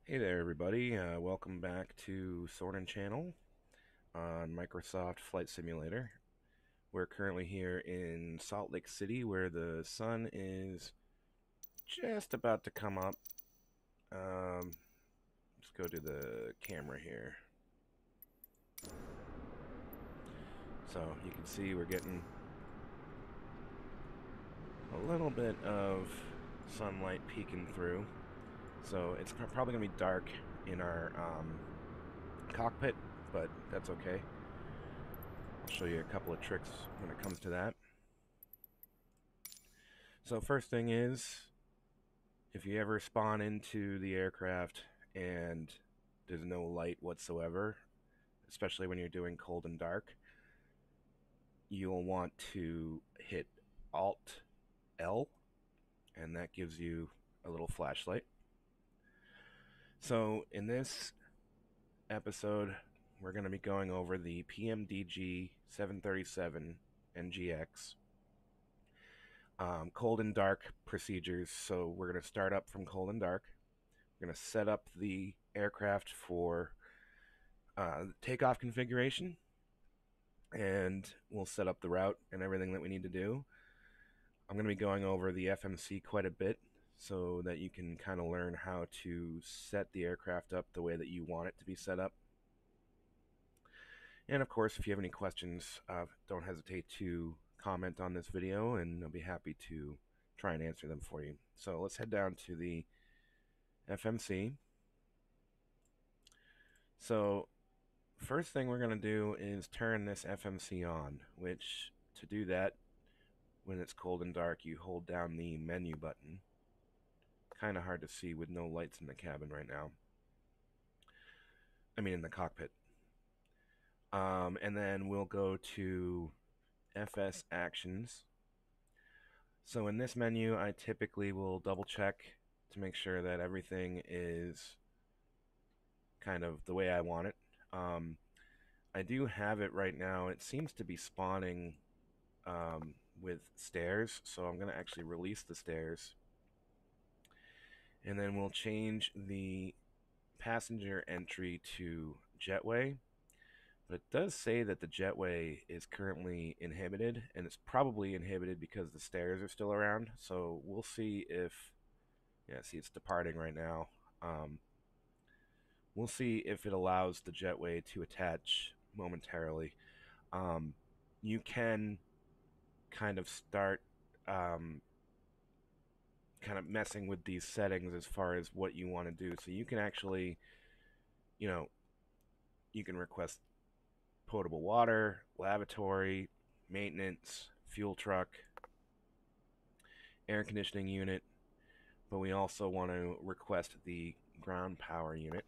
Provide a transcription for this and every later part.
Hey there, everybody. Welcome back to Soren Channel on Microsoft Flight Simulator. We're currently here in Salt Lake City where the sun is just about to come up. Let's go to the camera here. So you can see we're getting a little bit of sunlight peeking through. So it's probably going to be dark in our cockpit, but that's okay. I'll show you a couple of tricks when it comes to that. So first thing is, if you ever spawn into the aircraft and there's no light whatsoever, especially when you're doing cold and dark, you'll want to hit Alt L, and that gives you a little flashlight. So in this episode, we're going to be going over the PMDG 737 NGX cold and dark procedures. So we're going to start up from cold and dark. We're going to set up the aircraft for takeoff configuration, and we'll set up the route and everything that we need to do. I'm going to be going over the FMC quite a bit so that you can kind of learn how to set the aircraft up the way that you want it to be set up. And of course, if you have any questions, don't hesitate to comment on this video, and I'll be happy to try and answer them for you. So let's head down to the FMC. So first thing we're going to do is turn this FMC on, which to do that, when it's cold and dark, you hold down the menu button. Kind of hard to see with no lights in the cabin right now. I mean in the cockpit. And then we'll go to FS Actions. So in this menu, I typically will double check to make sure that everything is kind of the way I want it. I do have it right now. It seems to be spawning with stairs, so I'm going to actually release the stairs. And then we'll change the passenger entry to jetway. But it does say that the jetway is currently inhibited, and it's probably inhibited because the stairs are still around. So we'll see if, yeah, see it's departing right now. We'll see if it allows the jetway to attach momentarily. You can kind of start kind of messing with these settings as far as what you want to do. So you can actually, you can request potable water, lavatory, maintenance, fuel truck, air conditioning unit, but we also want to request the ground power unit.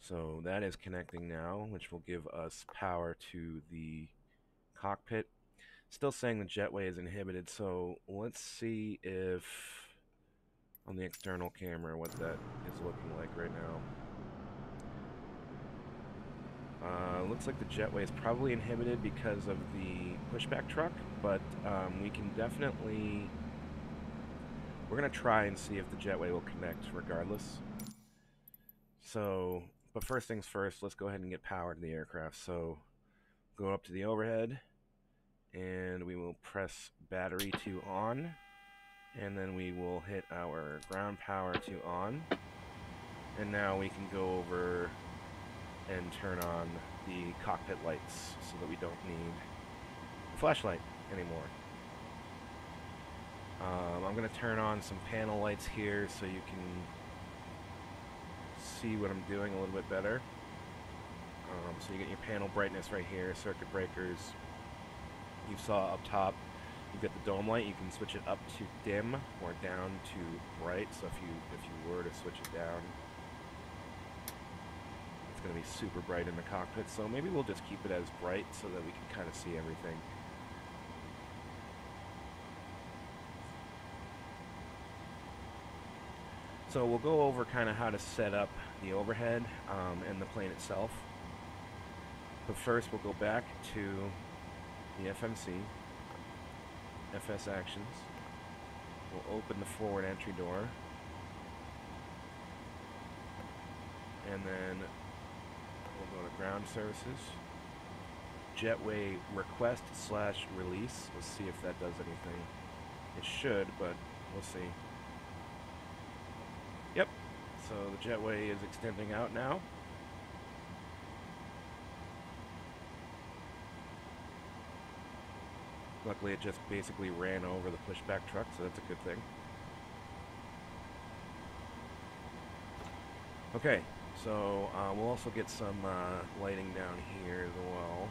So that is connecting now, which will give us power to the cockpit. Still saying the jetway is inhibited, so let's see if on the external camera what that is looking like right now. Looks like the jetway is probably inhibited because of the pushback truck, but we can definitely... We're going to try and see if the jetway will connect regardless. So, but first things first, let's go ahead and get power to the aircraft. So, go up to the overhead, and we will press battery to on, and then we will hit our ground power to on. And now we can go over and turn on the cockpit lights so that we don't need a flashlight anymore. I'm going to turn on some panel lights here so you can see what I'm doing a little bit better. So you get your panel brightness right here, circuit breakers. You saw up top, you've got the dome light. You can switch it up to dim or down to bright. So if you were to switch it down, it's going to be super bright in the cockpit. So maybe we'll just keep it as bright so that we can kind of see everything. So we'll go over kind of how to set up the overhead and the plane itself. But first we'll go back to the FMC, FS Actions. We'll open the forward entry door. and then we'll go to ground services. Jetway request / release. Let's see if that does anything. It should, but we'll see. Yep. So the jetway is extending out now. Luckily, it just basically ran over the pushback truck, so that's a good thing. Okay, so we'll also get some lighting down here as well.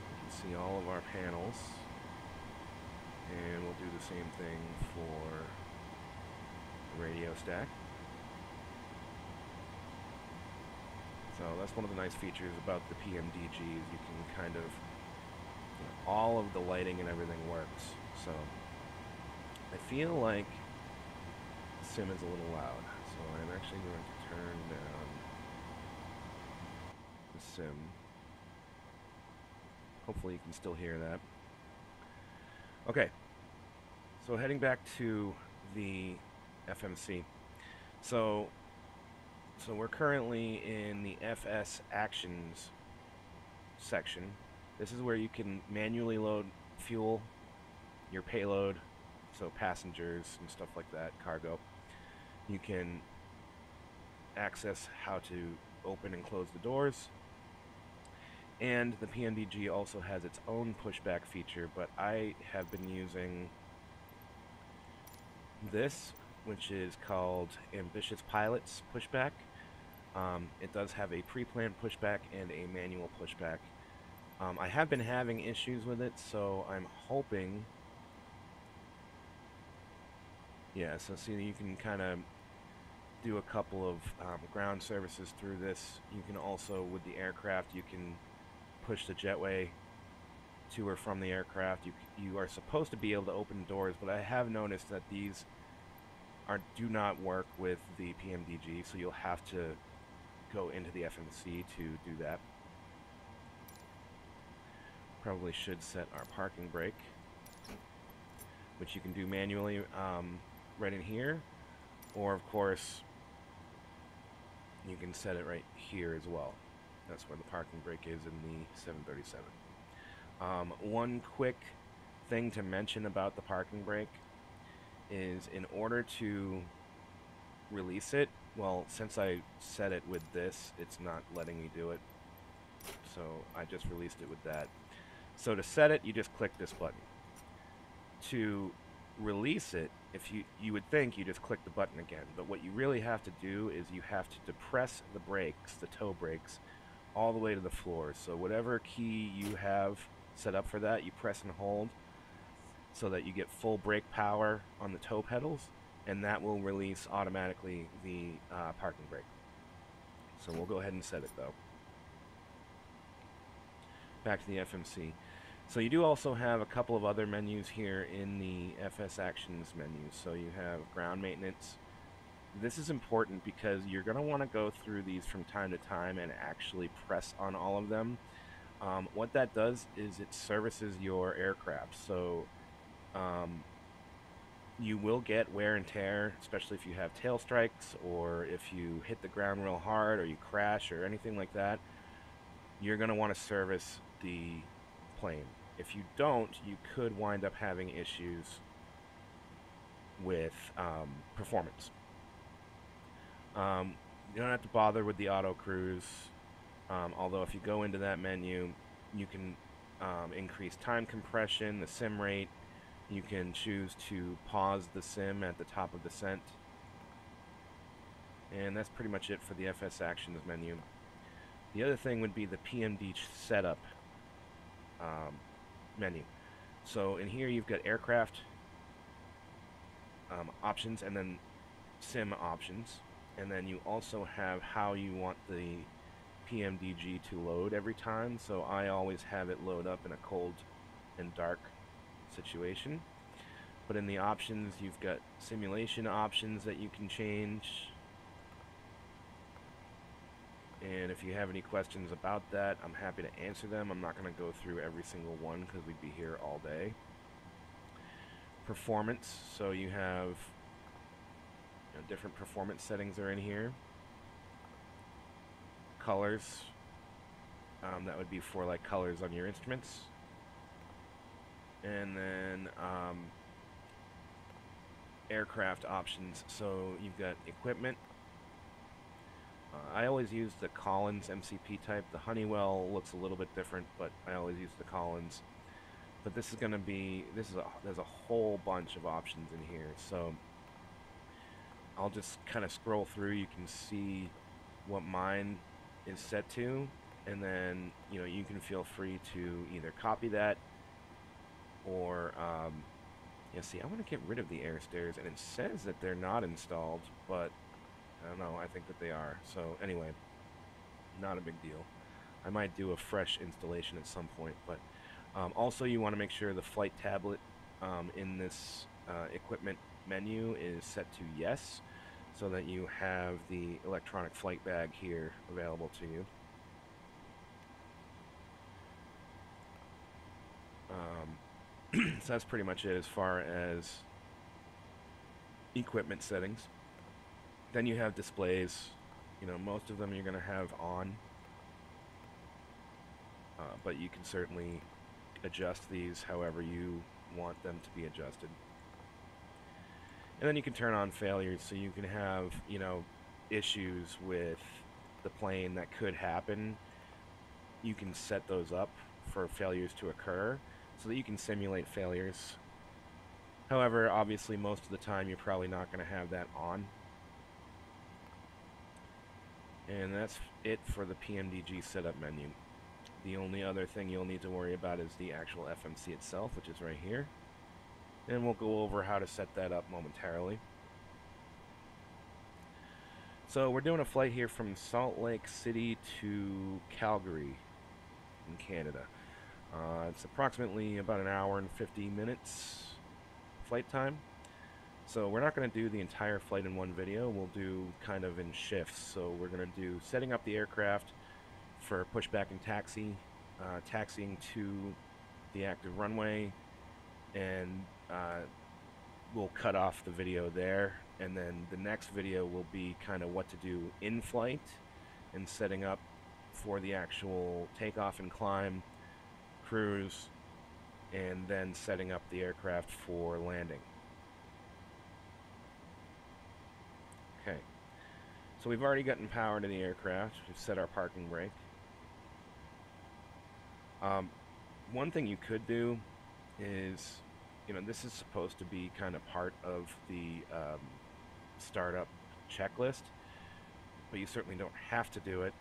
You can see all of our panels. And we'll do the same thing for the radio stack. So that's one of the nice features about the PMDG is you can kind of, all of the lighting and everything works. So I feel like the sim is a little loud. So I'm actually going to turn down the sim. Hopefully you can still hear that. Okay, so heading back to the FMC. So we're currently in the FS Actions section. This is where you can manually load fuel, your payload, so passengers and stuff like that, cargo. You can access how to open and close the doors. And the PMDG also has its own pushback feature, but I have been using this, which is called Ambitious Pilots Pushback. It does have a pre-planned pushback and a manual pushback. I have been having issues with it, so I'm hoping... Yeah, so see, you can kind of do a couple of ground services through this. You can also, with the aircraft, you can push the jetway to or from the aircraft. You are supposed to be able to open doors, but I have noticed that these do not work with the PMDG, so you'll have to go into the FMC to do that. Probably should set our parking brake, which you can do manually right in here, or of course you can set it right here as well. That's where the parking brake is in the 737. One quick thing to mention about the parking brake is in order to release it, well, since I set it with this, it's not letting me do it. So I just released it with that. So to set it, you just click this button. To release it, if you would think you just click the button again, but what you really have to do is you have to depress the brakes, the toe brakes, all the way to the floor. So whatever key you have set up for that, you press and hold so that you get full brake power on the toe pedals, and that will release automatically the parking brake. So we'll go ahead and set it though. Back to the FMC. So you do also have a couple of other menus here in the FS Actions menu. So you have ground maintenance. This is important because you're going to want to go through these from time to time and actually press on all of them. What that does is it services your aircraft. So you will get wear and tear, especially if you have tail strikes or if you hit the ground real hard or you crash or anything like that. You're going to want to service the plane. If you don't, you could wind up having issues with performance. You don't have to bother with the auto cruise, although if you go into that menu, you can increase time compression, the sim rate. You can choose to pause the sim at the top of descent. And that's pretty much it for the FS Actions menu. The other thing would be the PMD setup menu. So in here you've got aircraft options and then sim options, and then you also have how you want the PMDG to load every time. So I always have it load up in a cold and dark situation. But in the options you've got simulation options that you can change. And if you have any questions about that, I'm happy to answer them. I'm not going to go through every single one because we'd be here all day. Performance, so you have different performance settings are in here. colors. That would be for like colors on your instruments. And then aircraft options. So you've got equipment. I always use the Collins MCP type. The Honeywell looks a little bit different, but I always use the Collins. But this is going to be, there's a whole bunch of options in here. So I'll just kind of scroll through. You can see what mine is set to, and then, you know, you can feel free to either copy that or, yeah, see, I want to get rid of the air stairs, and it says that they're not installed, but I don't know, I think that they are. So anyway, not a big deal. I might do a fresh installation at some point, but also you want to make sure the flight tablet in this equipment menu is set to yes, so that you have the electronic flight bag here available to you. So that's pretty much it as far as equipment settings. Then you have displays. You know, most of them you're going to have on, but you can certainly adjust these however you want them to be adjusted. And then you can turn on failures, so you can have, you know, issues with the plane that could happen. You can set those up for failures to occur so that you can simulate failures. However, obviously most of the time you're probably not going to have that on. And that's it for the PMDG setup menu. The only other thing you'll need to worry about is the actual FMC itself, which is right here. And we'll go over how to set that up momentarily. So we're doing a flight here from Salt Lake City to Calgary in Canada. It's approximately about an hour and 50 minutes flight time. So we're not going to do the entire flight in one video. We'll do kind of in shifts. So we're going to do setting up the aircraft for pushback and taxi, taxiing to the active runway, and we'll cut off the video there. And then the next video will be kind of what to do in flight and setting up for the actual takeoff and climb, cruise, and then setting up the aircraft for landing. Okay, so we've already gotten power to the aircraft. We've set our parking brake. One thing you could do is, you know, this is supposed to be kind of part of the startup checklist, but you certainly don't have to do it.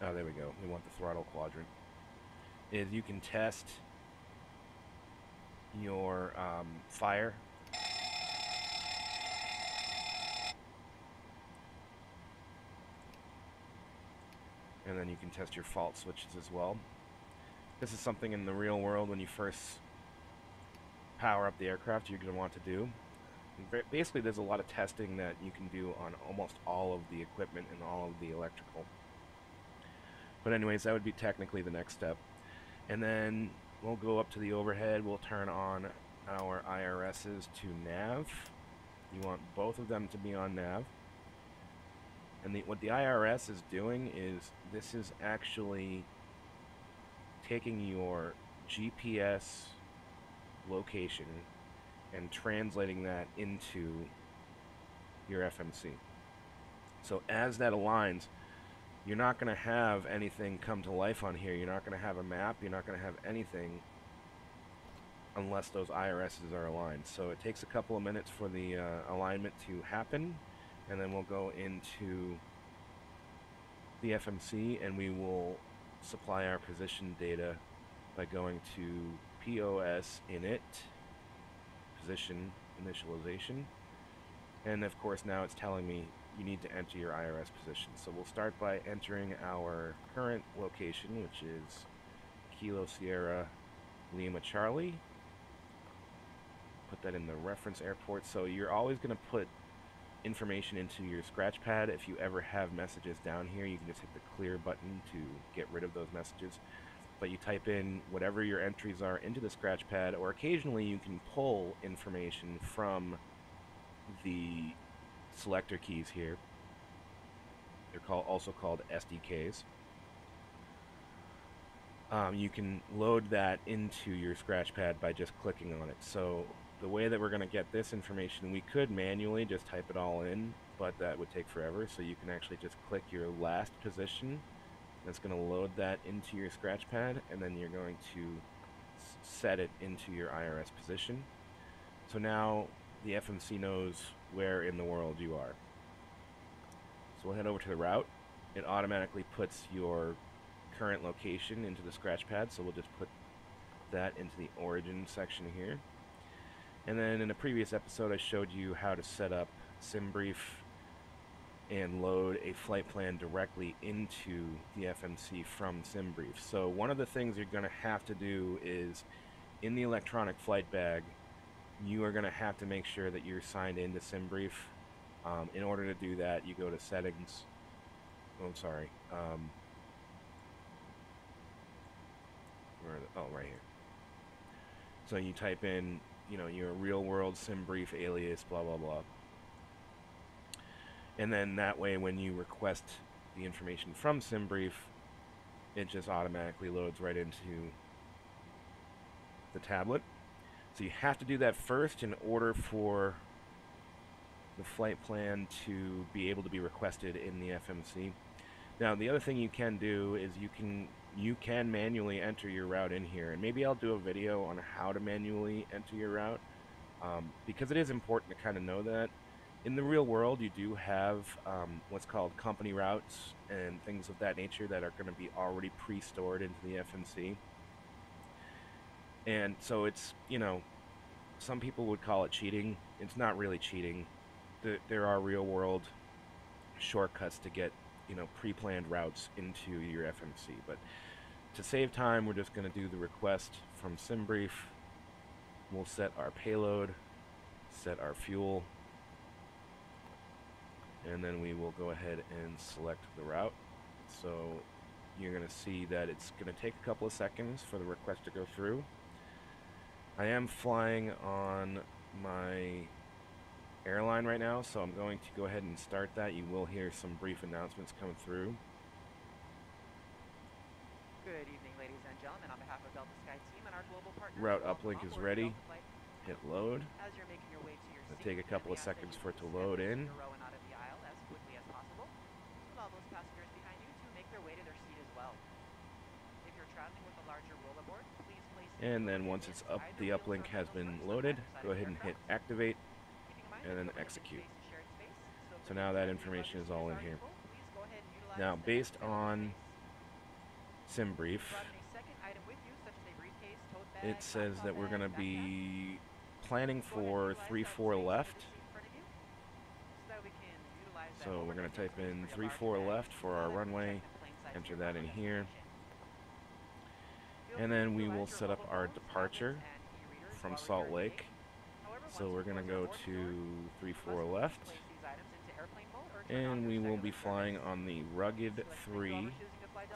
Oh, there we go. We want the throttle quadrant. Is you can test your fire. And then you can test your fault switches as well. This is something in the real world when you first power up the aircraft you're going to want to do. Basically, there's a lot of testing that you can do on almost all of the equipment and all of the electrical. But anyways, that would be technically the next step. And then we'll go up to the overhead. We'll turn on our IRSs to nav. You want both of them to be on nav. And what the IRS is doing is this is actually taking your GPS location and translating that into your FMC. So as that aligns, you're not going to have anything come to life on here. You're not going to have a map. You're not going to have anything unless those IRSs are aligned. So it takes a couple of minutes for the alignment to happen, and then we'll go into the FMC and we will supply our position data by going to POS init, position initialization, and of course now it's telling me you need to enter your IRS position. So we'll start by entering our current location, which is Kilo Sierra Lima Charlie. Put that in the reference airport. So you're always going to put information into your scratch pad. If you ever have messages down here, you can just hit the clear button to get rid of those messages. But you type in whatever your entries are into the scratch pad, or occasionally you can pull information from the selector keys here. They're also called SDKs. You can load that into your scratch pad by just clicking on it. So the way that we're going to get this information, we could manually just type it all in, but that would take forever. So you can actually just click your last position. That's going to load that into your scratch pad, and then you're going to set it into your IRS position. So now the FMC knows where in the world you are. So we'll head over to the route. It automatically puts your current location into the scratch pad, so we'll just put that into the origin section here. And then in a previous episode I showed you how to set up SimBrief and load a flight plan directly into the FMC from SimBrief. So one of the things you're going to have to do is, in the electronic flight bag, you are going to have to make sure that you're signed into SimBrief. In order to do that, you go to settings. Oh, I'm sorry. Right here. So you type in, your real world SimBrief alias, blah, blah, blah. And then that way, when you request the information from SimBrief, it just automatically loads right into the tablet. So you have to do that first in order for the flight plan to be able to be requested in the FMC. Now, the other thing you can do is you can manually enter your route in here, and maybe I'll do a video on how to manually enter your route, because it is important to kind of know that. In the real world, you do have what's called company routes and things of that nature that are going to be already pre-stored into the FMC. And so it's, some people would call it cheating. It's not really cheating. There are real world shortcuts to get, pre-planned routes into your FMC. But to save time, we're just going to do the request from SimBrief. We'll set our payload, set our fuel, and then we will go ahead and select the route. So you're going to see that it's going to take a couple of seconds for the request to go through. I am flying on my airline right now, so I'm going to go ahead and start that. You will hear some brief announcements coming through. Good evening, ladies and gentlemen. On behalf of Delta Sky Team and our global partners, Route uplink is ready. Hit load. As you're making your way to your It'll take a couple of seconds for it to load in. Row and out of the aisle as quickly as possible. Allow those passengers behind you to make their way to their seat as well. If you're traveling with a larger rollerboard, please place. And then once it's up, the uplink has been loaded. Go ahead and hit activate, and then execute. So now that information is all in here. Now, based on SimBrief, it says that we're going to be planning for 3-4 left. So we're going to type in 3-4 left for our runway, enter that in here, and then we will set up our departure from Salt Lake. So we're going to go to 3-4 left, and we will be flying on the Rugged 3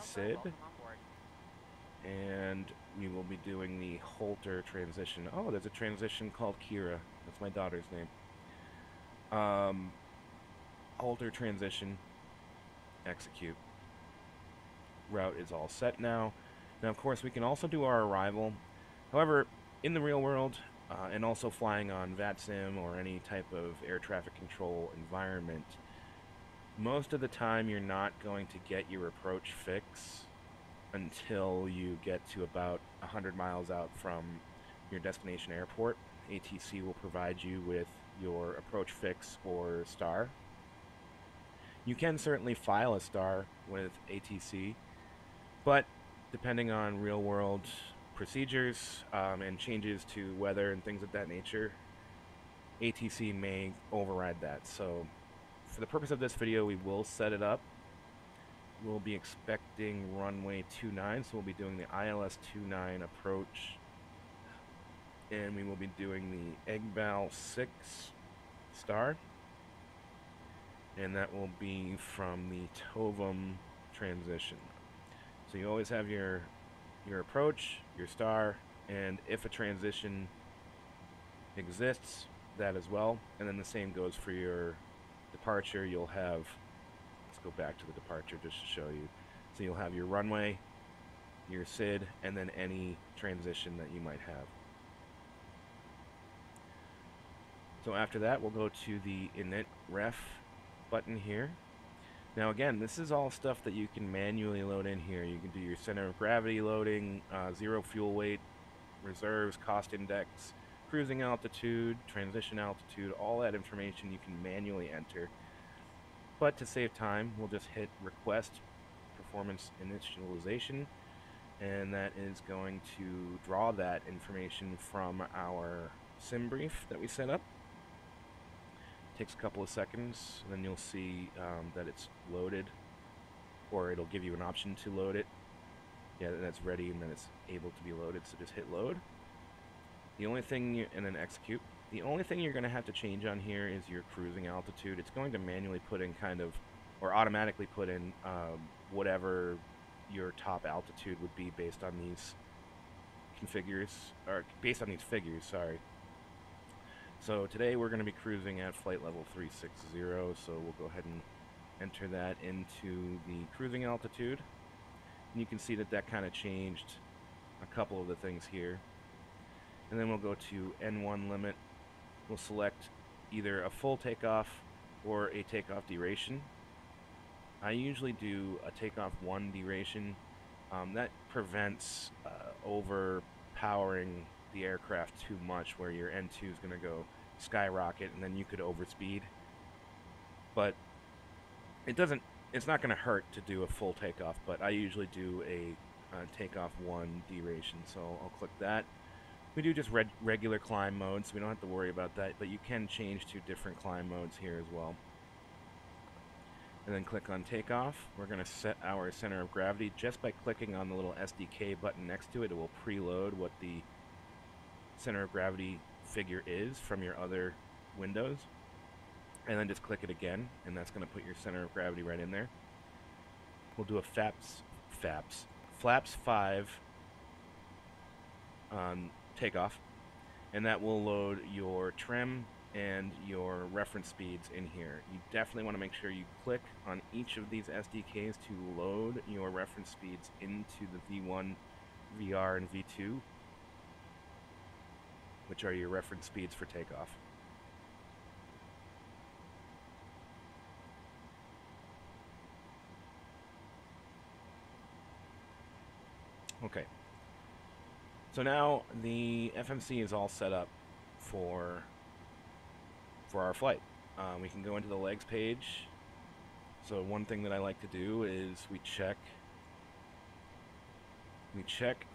SID, and we will be doing the Holter transition. Oh, there's a transition called Kira. That's my daughter's name. Holter transition, execute. Route is all set now. Now, of course, we can also do our arrival. However, in the real world, and also flying on VATSIM or any type of air traffic control environment, most of the time you're not going to get your approach fix until you get to about 100 miles out from your destination airport. ATC will provide you with your approach fix or star. You can certainly file a star with ATC, but depending on real world procedures and changes to weather and things of that nature, ATC may override that. So for the purpose of this video, we will set it up. We'll be expecting runway 29, so we'll be doing the ILS 29 approach, and we will be doing the EGBAL 6 star, and that will be from the TOVM transition. So you always have your approach, your star, and if a transition exists, that as well. And then the same goes for your departure. You'll have, let's go back to the departure just to show you. So you'll have your runway, your SID, and then any transition that you might have. So after that, we'll go to the init ref button here. Now again, this is all stuff that you can manually load in here. You can do your center of gravity loading, zero fuel weight, reserves, cost index, cruising altitude, transition altitude, all that information you can manually enter. But to save time, we'll just hit request performance initialization, and that is going to draw that information from our sim brief that we set up. Takes a couple of seconds, and then you'll see that it's loaded, or it'll give you an option to load it. Yeah, that's ready, and then it's able to be loaded, so just hit load. The only thing, and then execute. The only thing you're going to have to change on here is your cruising altitude. It's going to manually put in kind of, or automatically put in whatever your top altitude would be based on these based on these figures, sorry. So today we're going to be cruising at flight level 360, so we'll go ahead and enter that into the cruising altitude. And you can see that that kind of changed a couple of the things here. And then we'll go to N1 limit. We'll select either a full takeoff or a takeoff duration. I usually do a takeoff 1 duration. That prevents overpowering the aircraft too much, where your N2 is going to go skyrocket and then you could overspeed. But it's not going to hurt to do a full takeoff, but I usually do a takeoff 1 duration. So I'll click that. We do just regular climb mode, so we don't have to worry about that, but you can change to different climb modes here as well. And then click on takeoff. We're going to set our center of gravity just by clicking on the little SDK button next to it. It will preload what the center of gravity figure is from your other windows. And then just click it again, and that's going to put your center of gravity right in there. We'll do a flaps 5 on takeoff, and that will load your trim and your reference speeds in here. You definitely want to make sure you click on each of these SDKs to load your reference speeds into the V1, VR, and V2, which are your reference speeds for takeoff. Okay. So now the FMC is all set up for our flight. We can go into the legs page. So one thing that I like to do is we check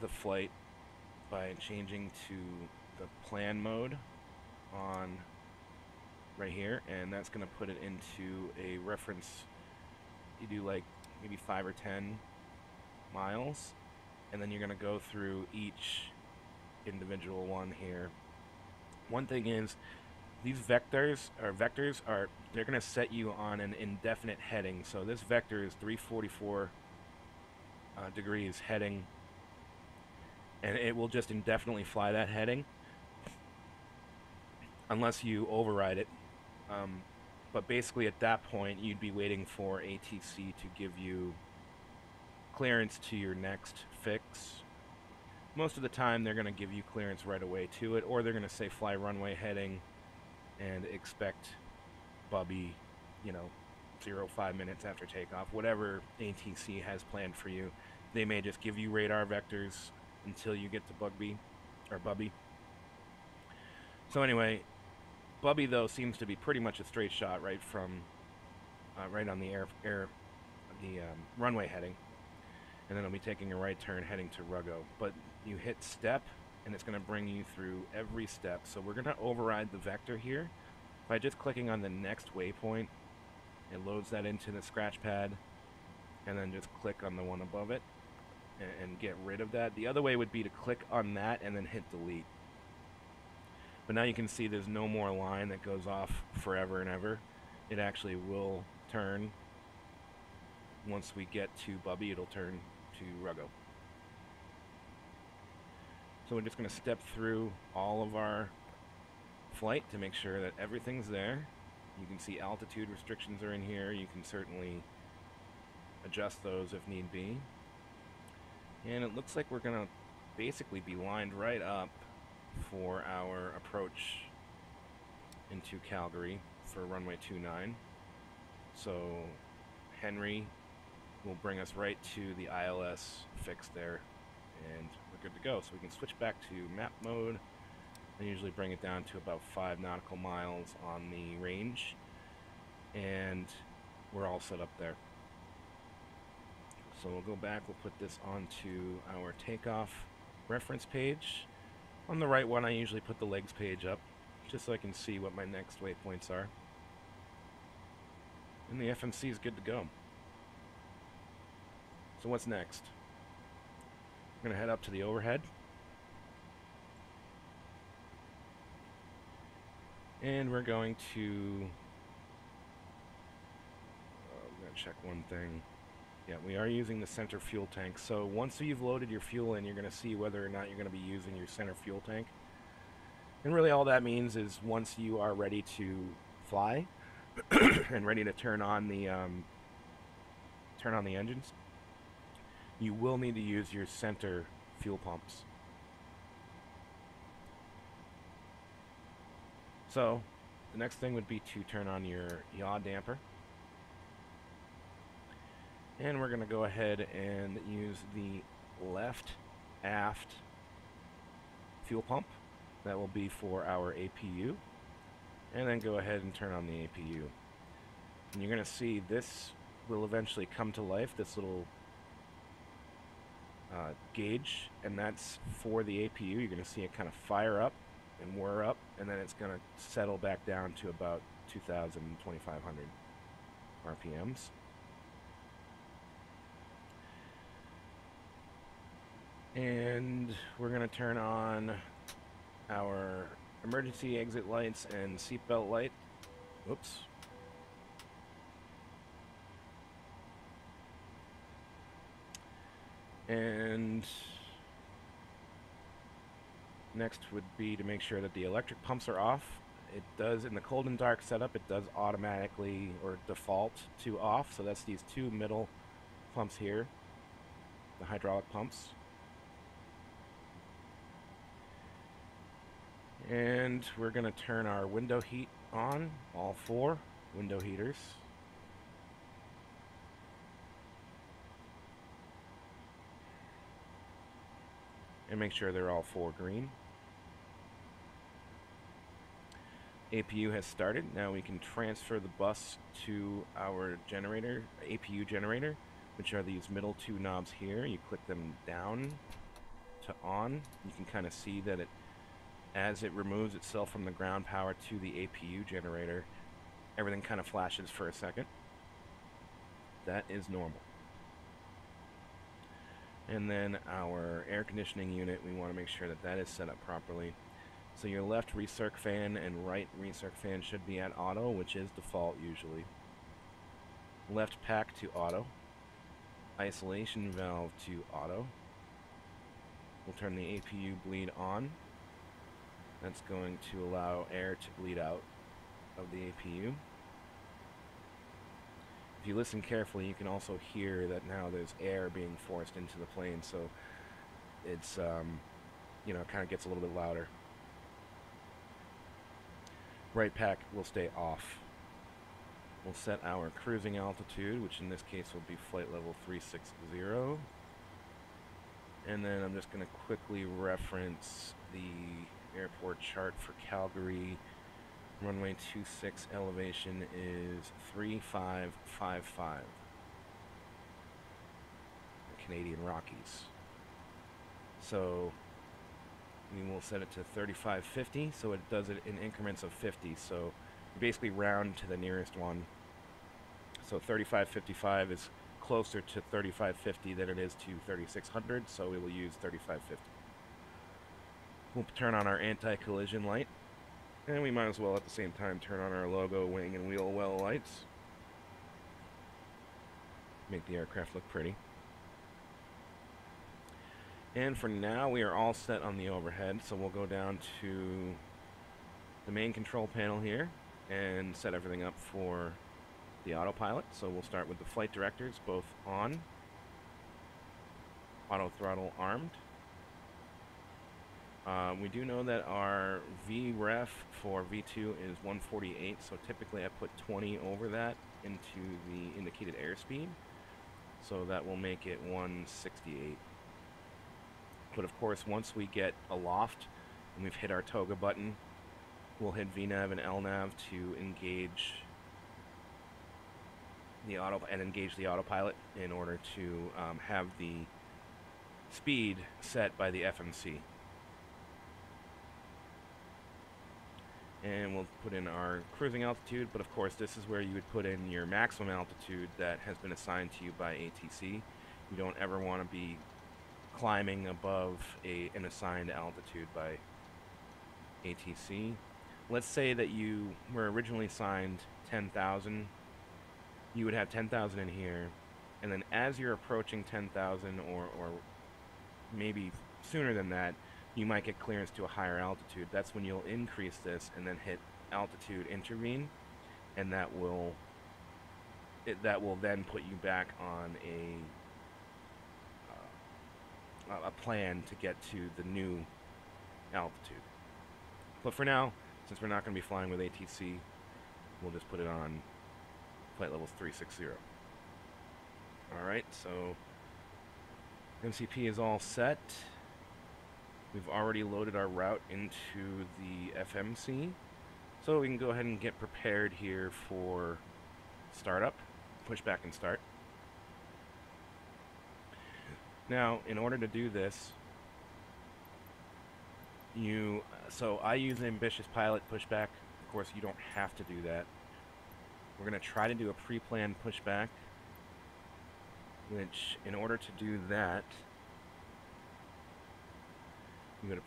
the flight by changing to the plan mode on right here, and that's going to put it into a reference. You do like maybe 5 or 10 miles, and then you're going to go through each individual one here. One thing is, these vectors are they're going to set you on an indefinite heading. So this vector is 344 degrees heading, and it will just indefinitely fly that heading unless you override it. But basically at that point you'd be waiting for ATC to give you clearance to your next fix. Most of the time they're going to give you clearance right away to it, or they're going to say fly runway heading and expect Bubby, 0.5 minutes after takeoff. Whatever ATC has planned for you, they may just give you radar vectors until you get to Bubby. So anyway, Bubby though seems to be pretty much a straight shot right from right on the runway heading, and then it'll be taking a right turn heading to Ruggo. But you hit step, and it's going to bring you through every step. So we're going to override the vector here by just clicking on the next waypoint. It loads that into the scratch pad, and then just click on the one above it and get rid of that. The other way would be to click on that and then hit delete. But now you can see there's no more line that goes off forever and ever. It actually will turn. Once we get to Bubby, it'll turn to Ruggo. So we're just going to step through all of our flight to make sure that everything's there. You can see altitude restrictions are in here. You can certainly adjust those if need be. And it looks like we're going to basically be lined right up for our approach into Calgary for runway 29. So Henry will bring us right to the ILS fix there, and we're good to go. So we can switch back to map mode and usually bring it down to about 5 nautical miles on the range, and we're all set up there. So we'll go back, we'll put this onto our takeoff reference page. On the right one, I usually put the legs page up, just so I can see what my next waypoints are. And the FMC is good to go. So what's next? We're going to head up to the overhead. And we're going to check one thing. Yeah, we are using the center fuel tank. So once you've loaded your fuel in, you're going to see whether or not you're going to be using your center fuel tank. And really all that means is once you are ready to fly and ready to turn on the engines, you will need to use your center fuel pumps. So the next thing would be to turn on your yaw damper. And we're going to go ahead and use the left aft fuel pump. That will be for our APU. And then go ahead and turn on the APU. And you're going to see this will eventually come to life, this little gauge, and that's for the APU. You're going to see it kind of fire up and whir up, and then it's going to settle back down to about 2,000, 2,500 RPMs. And we're going to turn on our emergency exit lights and seatbelt light. Whoops. And next would be to make sure that the electric pumps are off. It does, in the cold and dark setup, it does automatically or default to off. So that's these two middle pumps here, the hydraulic pumps. And we're going to turn our window heat on, all 4 window heaters. And make sure they're all 4 green. APU has started. Now we can transfer the bus to our generator, APU generator, which are these middle 2 knobs here. You click them down to on. You can kind of see that as it removes itself from the ground power to the APU generator, everything kind of flashes for a second. That is normal. And then our air conditioning unit, we want to make sure that that is set up properly. So your left recirc fan and right recirc fan should be at auto, which is default usually. Left pack to auto. Isolation valve to auto. We'll turn the APU bleed on. That's going to allow air to bleed out of the APU. If you listen carefully, you can also hear that now there's air being forced into the plane, so it's, you know, it kind of gets a little bit louder. Right pack will stay off. We'll set our cruising altitude, which in this case will be flight level 360. And then I'm just going to quickly reference the airport chart for Calgary. Runway 26 elevation is 3555. The Canadian Rockies. So we will set it to 3550, so it does it in increments of 50. So you basically round to the nearest one. So 3555 is closer to 3550 than it is to 3600, so we will use 3550. We'll turn on our anti-collision light, and we might as well at the same time turn on our logo, wing, and wheel well lights. Make the aircraft look pretty. And for now, we are all set on the overhead, so we'll go down to the main control panel here and set everything up for the autopilot. So we'll start with the flight directors, both on, auto throttle armed. We do know that our VREF for V2 is 148, so typically I put 20 over that into the indicated airspeed. So that will make it 168. But of course, once we get aloft and we've hit our toga button, we'll hit VNAV and LNAV to engage the autopilot in order to have the speed set by the FMC. And we'll put in our cruising altitude, but of course this is where you would put in your maximum altitude that has been assigned to you by ATC. You don't ever want to be climbing above an assigned altitude by ATC. Let's say that you were originally assigned 10,000. You would have 10,000 in here, and then as you're approaching 10,000 or maybe sooner than that, you might get clearance to a higher altitude. That's when you'll increase this and then hit altitude intervene, and that will then put you back on a plan to get to the new altitude. But for now, since we're not going to be flying with ATC, we'll just put it on flight levels 360. Alright, so MCP is all set. We've already loaded our route into the FMC, so we can go ahead and get prepared here for startup, pushback and start. Now, in order to do this, so I use ambitious pilot pushback. Of course, you don't have to do that. We're going to try to do a pre-planned pushback, which, in order to do that, you go to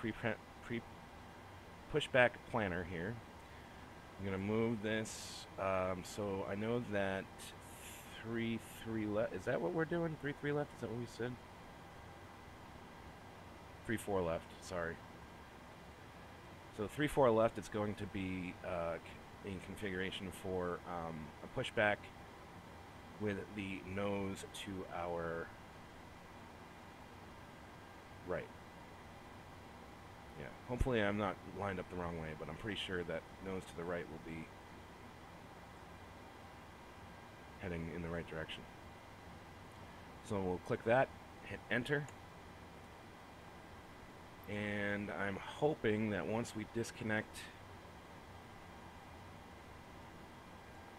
pushback planner here. I'm going to move this, so I know that 3-3 left. Is that what we're doing? 3-3 left? Is that what we said? 3-4 left, sorry. So 3-4 left, it's going to be in configuration for a pushback with the nose to our right. Yeah, hopefully I'm not lined up the wrong way, but I'm pretty sure that nose to the right will be heading in the right direction. So we'll click that, hit enter, and I'm hoping that once we disconnect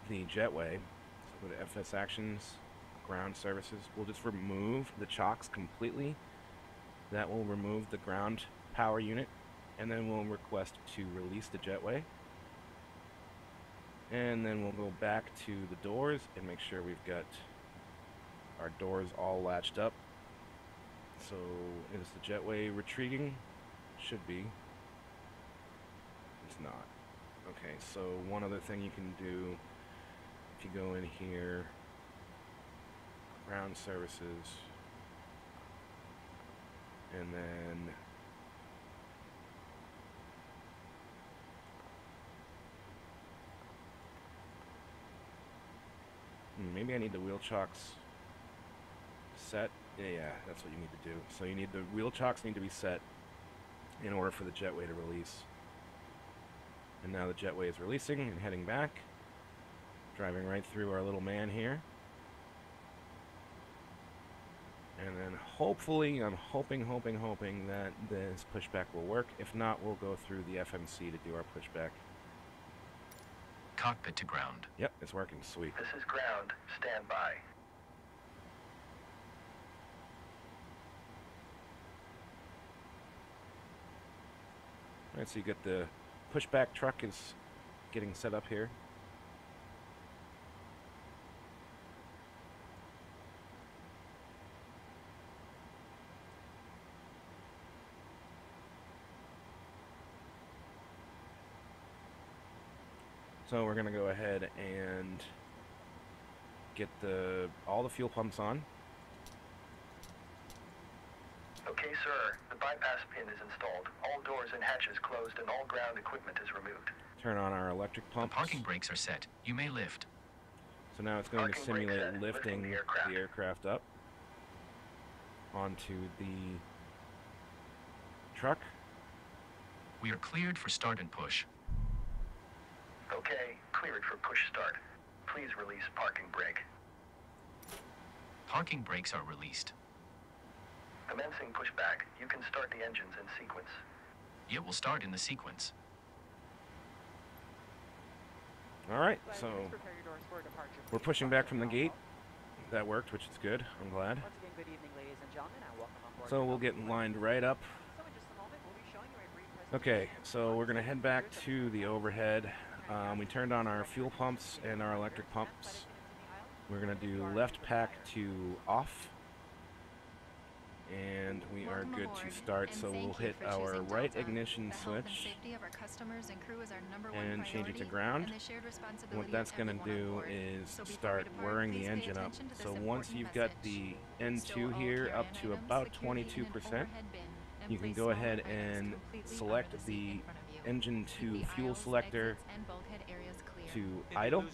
the jetway, so go to FS Actions, Ground Services, we'll just remove the chocks completely. That will remove the ground power unit, and then we'll request to release the jetway. And then we'll go back to the doors and make sure we've got our doors all latched up. So is the jetway retreating? Should be. It's not. Okay, so one other thing you can do, if you go in here, ground services, and then maybe I need the wheel chocks set. Yeah, that's what you need to do. So you need the wheel chocks need to be set in order for the jetway to release. And now the jetway is releasing and heading back, driving right through our little man here. And then hopefully, I'm hoping that this pushback will work. If not, we'll go through the FMC to do our pushback. Cockpit to ground. Yep, it's working. Sweet. This is ground. Stand by. Alright, so you get the pushback truck is getting set up here. So we're going to go ahead and get all the fuel pumps on. Okay, sir. The bypass pin is installed. All doors and hatches closed and all ground equipment is removed. Turn on our electric The pumps. parking brakes are set. You may lift. So now it's going to Parking brake simulate set, lifting lifting the the aircraft up onto the truck. We are cleared for start and push. Okay, cleared for push start. Please release parking brake. Parking brakes are released. Commencing pushback. You can start the engines in sequence. It will start in the sequence. All right, Glad so please prepare your doors for departure, we're please. pushing back from the Welcome gate. on That worked, which is good. I'm glad. board. Once again, good evening, ladies and gentlemen, and welcome on board. So we'll get lined right up. So in just a moment, we'll be showing you a brief Okay, presentation so on we're going to head back safety to the overhead. features. We turned on our fuel pumps and our electric pumps. We're going to do left pack to off. And we are good to start, so we'll hit our right ignition switch and change it to ground. And what that's going to do is start whirring the engine up. So once you've got the N2 here up to about 22%, you can go ahead and select the engine to fuel selector to idle.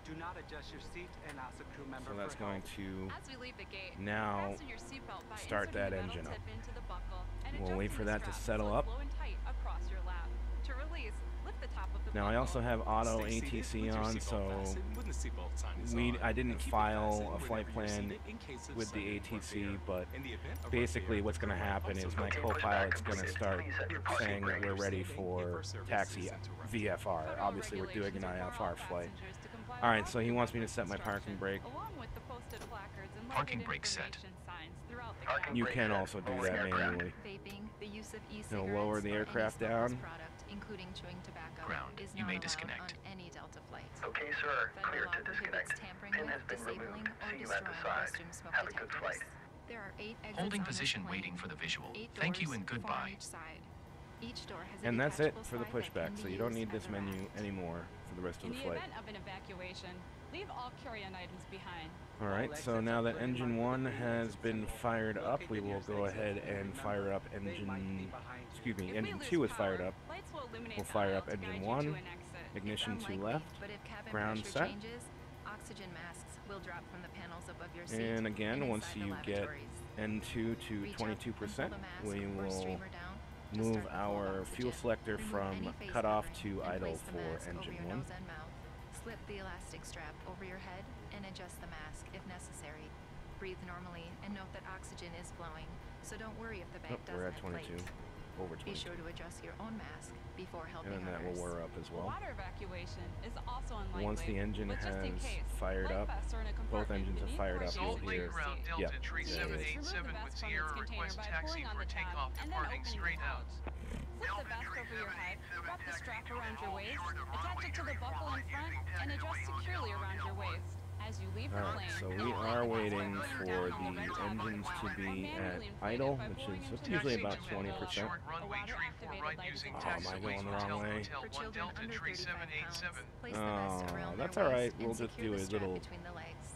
Do not adjust your seat and ask the crew member So that's for going help. to As we leave the gate, now fasten your seatbelt by start inserting that the metal engine up. tip into the buckle and We'll wait adjusting for the that to strap settle so up. it's low and tight across your lap. To release, lift the top of the Now I buckle. also have auto Stay seated ATC with your on, seatbelt so fastened when the seatbelt sign is on, I didn't and keep it file fastened a flight whenever you're plan seated in case of with the sudden ATC, failure. but In the event of basically failure, what's going to the crew happen also is my may co-pilot's pushback going to completed. start Please set your parking saying that brake. we're ready If for service taxi is interrupted. VFR. Federal Obviously we're doing an regulations require all IFR flight. passengers to comply with Alright, so he all wants me to set my instructions, parking brake. along with the posted placards and Parking lighted brake set. information signs throughout the Parking cabin. You brake can set, also do lowering that aircraft. manually. Vaping, the use of Now lower the aircraft down. product, including chewing tobacco, Ground. is You not may allowed disconnect. on any Delta flight. Okay, sir. Federal Clear law to disconnect. prohibits tampering Pin with, has been disabling, removed. or See you at the destroying side. restroom smoke Have a good detectors. flight. There are 8 exits Holding on this position plane, waiting for the visual. 8 Thank you doors, and 4 on goodbye. each side. Each door has a And that's it detachable for the slide that pushback, can so be you don't used need this as a menu raft. anymore for the rest of In the the flight. event of an evacuation, leave all carry-on items behind. Alright, so now that engine 1 has been fired up, we will go ahead and fire up engine, excuse me, If engine we lose 2 is power, fired up. lights will illuminate We'll the fire aisle up to engine guide you 1, to an exit. ignition It's 2 unlikely, left, but if cabin ground pressure set. changes, oxygen masks will drop from the panels above your seat And again, and once inside the you get lavatories. N2 to Reach up and pull 22%, the mask we or will streamer down to move start the flow of our fuel oxygen. selector Remove from any face cutoff covering to and idle place the for mask over engine your 1. nose and mouth. Slip the elastic strap over your head and adjust the mask if necessary. Breathe normally and note that oxygen is flowing, so don't worry if the bag Oh, doesn't we're at inflate. 22, over Be 22. sure to adjust your own mask before helping And then that will others. wear up as well. Water evacuation is also unlikely. Once the engine but just in has case, fired life up, vests are in a both compartment engines have beneath fired the up, right you'll passenger hear, Ground seat. Delta yeah, there it is. 3787 with Sierra request taxi for takeoff departing straight out. Slip the vest over your head, wrap the strap around your waist, attach it to the buckle in front, and adjust securely around your waist. As you leave the Alright, plane, so we don't are let the waiting vest for burn the down on the red top engines to or be at manually inflate idle, it by which blowing is into usually the about engine handle. 20%. Short runway water tree 4 activated right light using is Oh, am I taxiway going the Hotel wrong way? Hotel For 1 children Delta under 35 pounds, 3787. place the vest Oh, around that's their alright. waist We'll and just secure do the a strap little- between the legs.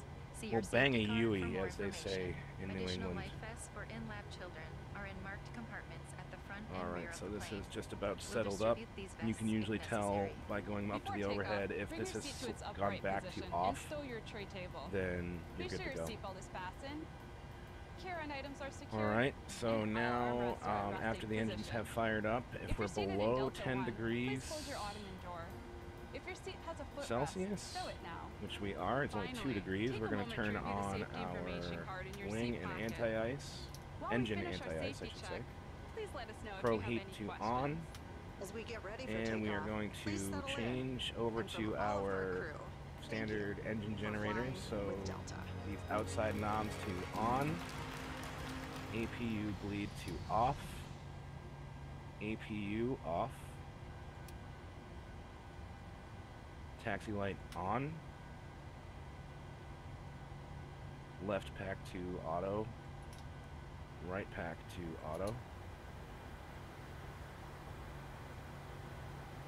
See We'll your bang a safety card for Yui, more as they say information. in New Additional England. life vests for in-lab children are in marked compartments at the front and rear Alright, of so the this plane. is just about We'll settled up. distribute these You vests can usually if tell necessary. by going up to Before the takeoff, overhead if bring this your has seat to its gone upright back to position off, and stow your tray table. then you're Make good sure to your go. seatbelt is fastened. Carry-on items are secure. Alright, so and all now armrests are in after resting the engines position. have fired up, if If we're you're seated in below Delta 10 1, degrees please close your ottoman door. If your seat has a footrest, Celsius, stow it now. which we are, it's only 2 Finally, degrees, take we're a going to moment turn to review the on safety information card in your our wing seat and pocket. anti-ice, While we engine finish our anti-ice I safety should check, say. please let us know if Pro you have heat any to questions. on, As we get ready for and we are takeoff, going please to settle in. change over And from to all of our our crew, standard engine for generators, flying so with Delta. these outside knobs to on, APU bleed to off, APU off, taxi light on, left pack to auto, right pack to auto,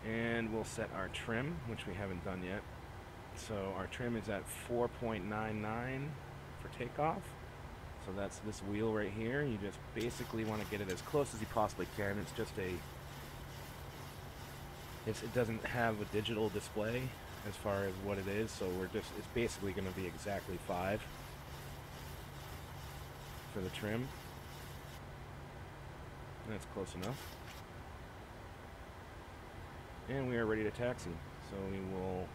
and we'll set our trim, which we haven't done yet. So our trim is at 4.99 for takeoff. So that's this wheel right here. You just basically want to get it as close as you possibly can. It's just it doesn't have a digital display. as far as what it is, so it's basically going to be exactly 5 for the trim. That's close enough. And we are ready to taxi. So we will,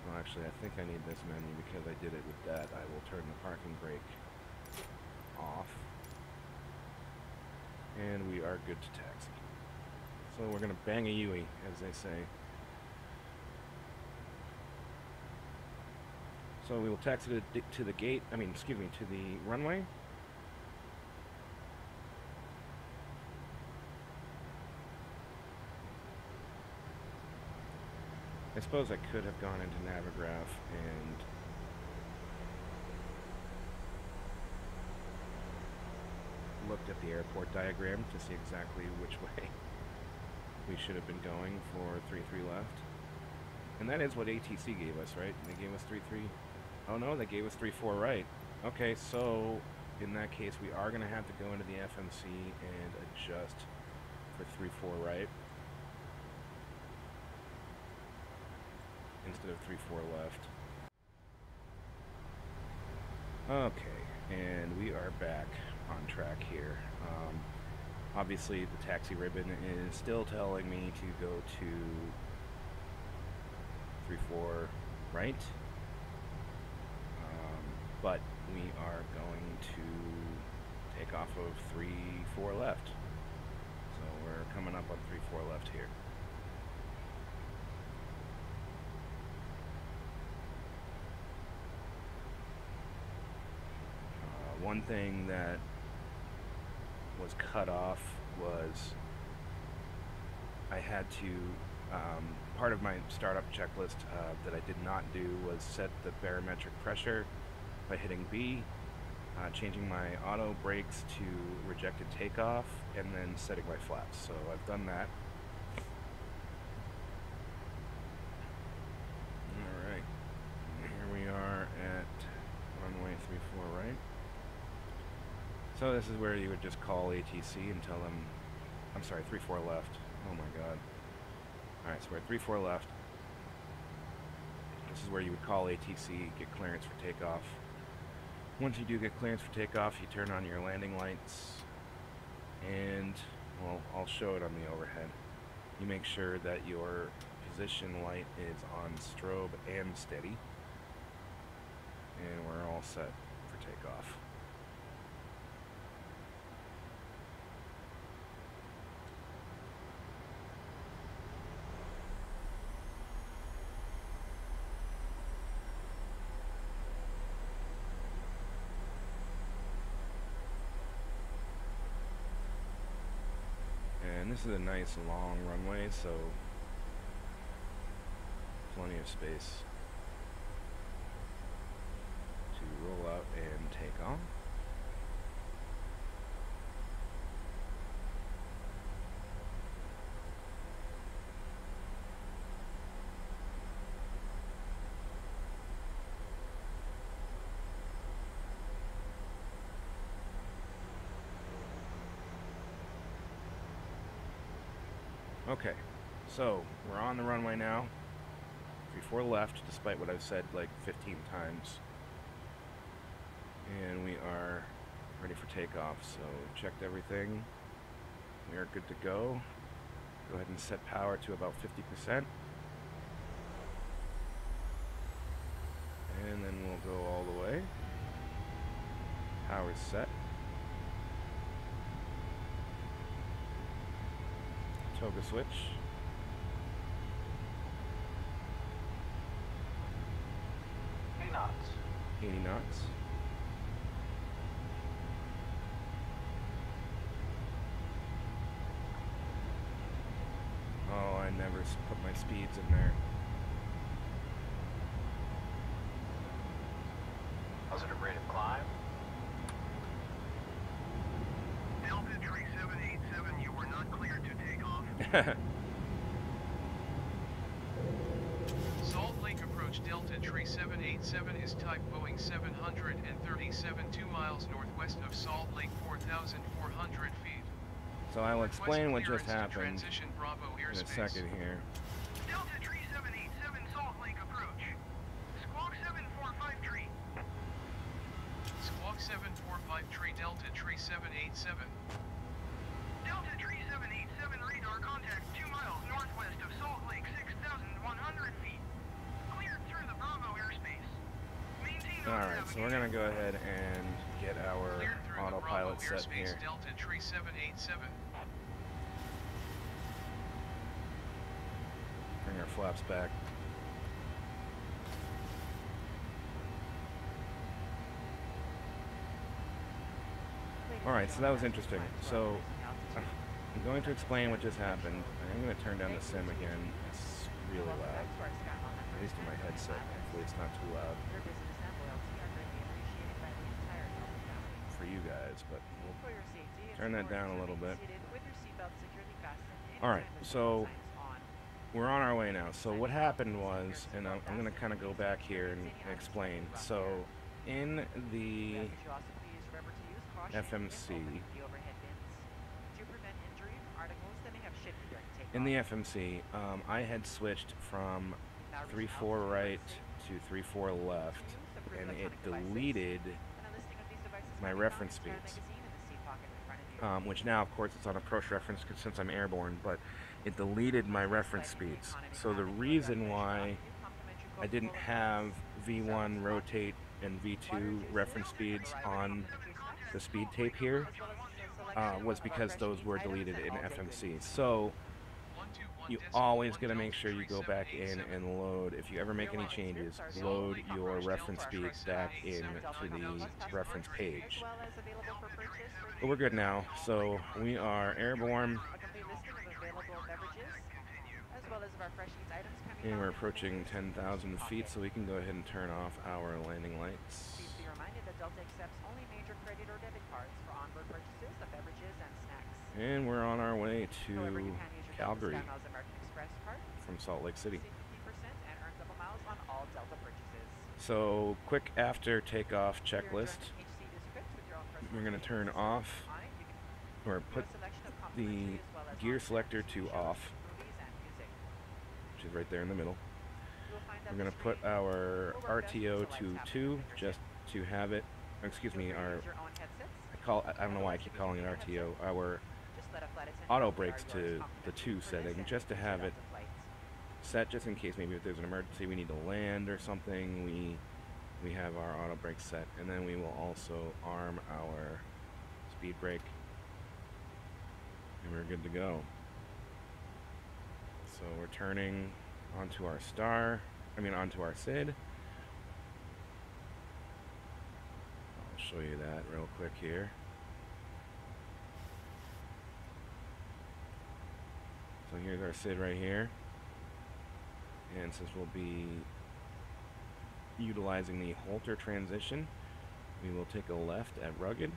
well, actually I think I need this menu because I did it with that. I will turn the parking brake off. And we are good to taxi. So we're going to bang a Yui, as they say. So we will taxi to the gate, to the runway. I suppose I could have gone into Navigraph and looked at the airport diagram to see exactly which way we should have been going for 3-3 left. And that is what ATC gave us, right? They gave us 3-3. Oh no, they gave us 3-4 right. Okay, so in that case we are going to have to go into the FMC and adjust for 3-4 right instead of 3-4 left. Okay, and we are back on track here. Obviously the taxi ribbon is still telling me to go to 3-4 right, but we are going to take off of 3-4 left. So we're coming up on 3-4 left here. One thing that was cut off was I had to, part of my startup checklist that I did not do was set the barometric pressure by hitting B, changing my auto brakes to rejected takeoff, and then setting my flaps. So I've done that. Alright, here we are at runway 3-4 right. So this is where you would just call ATC and tell them, I'm sorry, 3-4 left. Oh my god. Alright, so we're at 3-4 left. This is where you would call ATC, get clearance for takeoff. Once you do get clearance for takeoff, you turn on your landing lights, and, well, I'll show it on the overhead. You make sure that your position light is on strobe and steady, and we're all set for takeoff. And this is a nice long runway, so plenty of space to roll out and take off. Okay, so we're on the runway now. 3-4 left, despite what I've said like 15 times. And we are ready for takeoff. So we've checked everything. We are good to go. Go ahead and set power to about 50%. And then we'll go all the way. Power's set. Toga switch. 80 knots. 80 knots. Oh, I never put my speeds in there. Positive rate of climb. Delta 3787, you were not cleared to take off. Salt Lake approach Delta 3787 is type Boeing 737 2 miles northwest of Salt Lake 4,400 feet. So I'll explain what just Request happened transition Bravo in a airspace. second here. Delta 3787, 5 tree Delta tree 787. Delta tree 787 radar contact 2 miles northwest of Salt Lake, 6,100 feet. Cleared through the Bravo airspace. Maintain Alright, so we're gonna go ahead and get our Cleared through the autopilot Bravo set airspace here. Delta tree 787. Bring our flaps back. Alright, so that was interesting. So, I'm going to explain what just happened. I'm going to turn down the sim again. It's really loud. At least in my headset. Hopefully it's not too loud for you guys, but we'll turn that down a little bit. Alright, so we're on our way now. So what happened was, and I'm going to kind of go back here and explain. So in the FMC, I had switched from 3-4 right to 3-4 left, and it deleted my reference speeds, which now, of course, it's on approach reference since I'm airborne, but it deleted my reference speeds. So the reason why I didn't have V1 rotate and V2 reference speeds on the speed tape here was because those were deleted in FMC. So you always got to make sure you go back in and load, if you ever make any changes, load your reference speeds back into the reference page. But we're good now. So we are airborne, and we're approaching 10,000 feet, so we can go ahead and turn off our landing lights. Please be reminded that Delta accepts only major credit or debit cards for onboard purchases of beverages and snacks. And we're on our way to However, you can use your Calgary Delta SkyMiles American Express card. from Salt Lake City. Save 15% and earn double miles on all Delta purchases. So quick after takeoff checklist. We're going to turn off, or put the gear selector to off, which is right there in the middle. We're going to put our RTO to 2 just to have it, excuse me, I don't know why I keep calling it RTO, our auto brakes to the 2 setting, just to have it set, just in case maybe if there's an emergency we need to land or something, we have our auto brake set. And then we will also arm our speed brake, and we're good to go. So we're turning onto our onto our SID. I'll show you that real quick here. So here's our SID right here. And since we'll be utilizing the Holter transition, we will take a left at Rugged,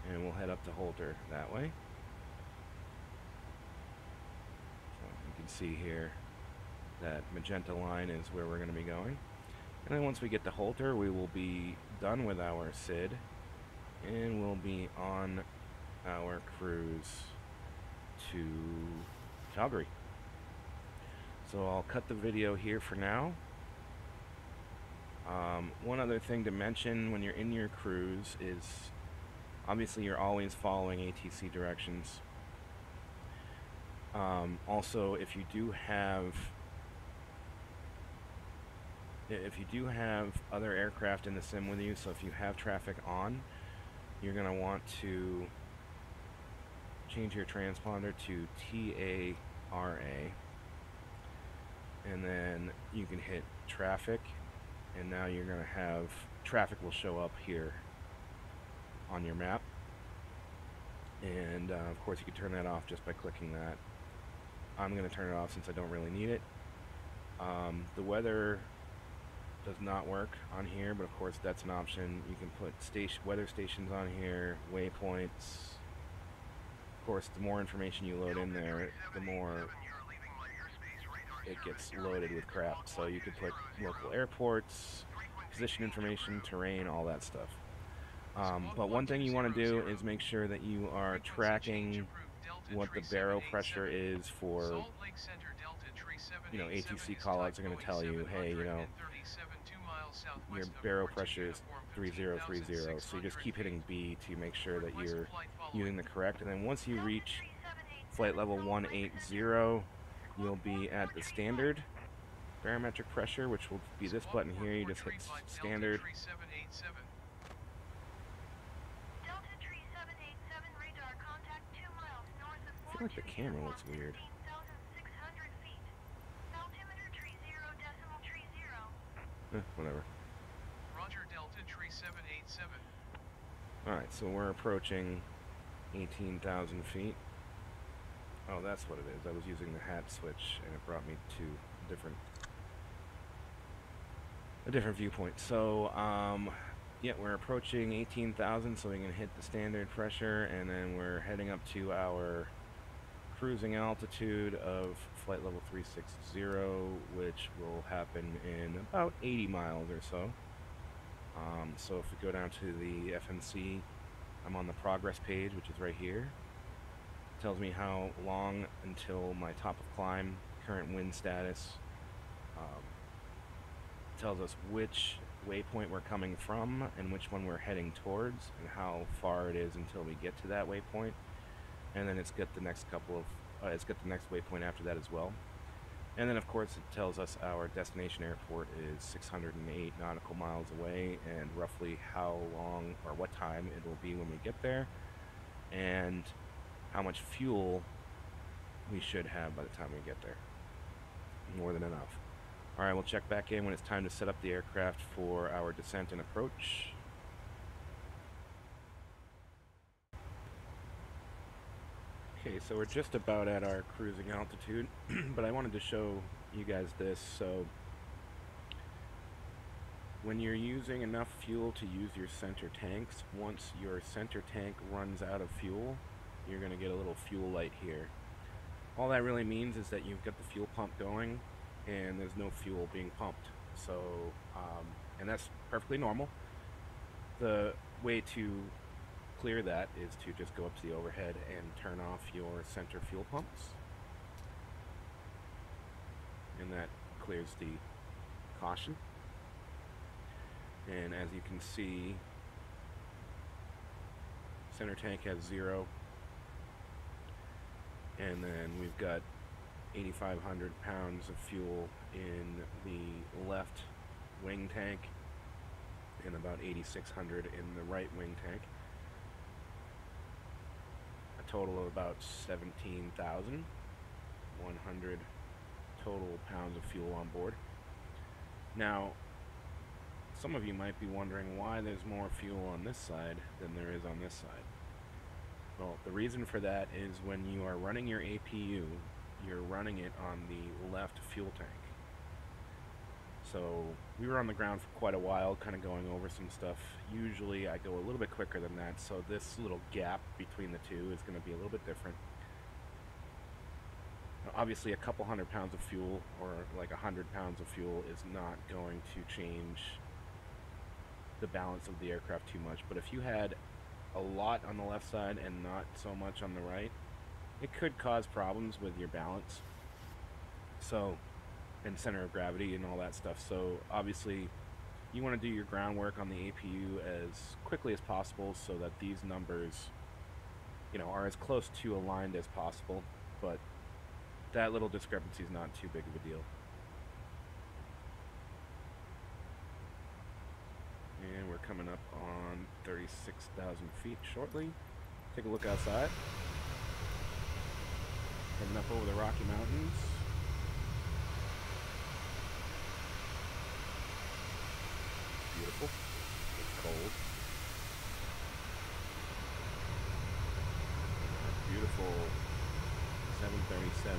and we'll head up to Holter that way. So you can see here that magenta line is where we're going to be going. And then once we get to Holter, we will be done with our SID, and we'll be on our cruise to Calgary. So I'll cut the video here for now. One other thing to mention when you're in your cruise is obviously you're always following ATC directions. Also, if you do have other aircraft in the sim with you, so if you have traffic on, you're going to want to change your transponder to TARA, and then you can hit traffic, and now you're going to have traffic will show up here on your map. And of course you can turn that off just by clicking that. I'm going to turn it off since I don't really need it. The weather does not work on here, but of course that's an option. You can put weather stations on here, waypoints. Of course, the more information you load in there, the more it gets loaded with crap. So you could put local airports, position information, terrain, all that stuff. But one thing you want to do is make sure that you are tracking what the barrel pressure is for, ATC callouts are going to tell you, hey, miles southwest your of barrel Port pressure is 3030, so you just keep hitting B to make sure that you're using the correct, and then once you reach flight level 180, you'll be at the standard barometric pressure, which will be this button here. You just hit standard. I feel like the camera looks weird. Whatever. Roger, Delta Tree 787. Alright, so we're approaching 18,000 feet. Oh, that's what it is. I was using the hat switch, and it brought me to a different viewpoint. So, yeah, we're approaching 18,000, so we can hit the standard pressure, and then we're heading up to our cruising altitude of flight level 360, which will happen in about 80 miles or so. So if we go down to the FMC, I'm on the progress page, which is right here. It tells me how long until my top of climb, current wind status. Tells us which waypoint we're coming from and which one we're heading towards and how far it is until we get to that waypoint. And then it's got the next the next waypoint after that as well. And then of course it tells us our destination airport is 608 nautical miles away and roughly how long or what time it will be when we get there and how much fuel we should have by the time we get there. More than enough. Alright, we'll check back in when it's time to set up the aircraft for our descent and approach. Okay, so we're just about at our cruising altitude, but I wanted to show you guys this. So when you're using enough fuel to use your center tanks, once your center tank runs out of fuel, you're going to get a little fuel light here. All that really means is that you've got the fuel pump going and there's no fuel being pumped. So, and that's perfectly normal. The way to clear that is to just go up to the overhead and turn off your center fuel pumps. And that clears the caution. And as you can see, center tank has 0. And then we've got 8,500 pounds of fuel in the left wing tank and about 8,600 in the right wing tank. A total of about 17,100 total pounds of fuel on board. Now, some of you might be wondering why there's more fuel on this side than there is on this side. Well, the reason for that is when you are running your APU, you're running it on the left fuel tank. So we were on the ground for quite a while, kind of going over some stuff. Usually I go a little bit quicker than that, so this little gap between the two is going to be a little bit different. Now, obviously a couple 100 pounds of fuel, or like 100 pounds of fuel, is not going to change the balance of the aircraft too much. But if you had a lot on the left side and not so much on the right, it could cause problems with your balance. So, and center of gravity and all that stuff. So obviously you want to do your groundwork on the APU as quickly as possible so that these numbers, you know, are as close to aligned as possible, but that little discrepancy is not too big of a deal. And we're coming up on 36,000 feet shortly. Take a look outside. Coming up over the Rocky Mountains. Beautiful. It's cold. Beautiful 737-800.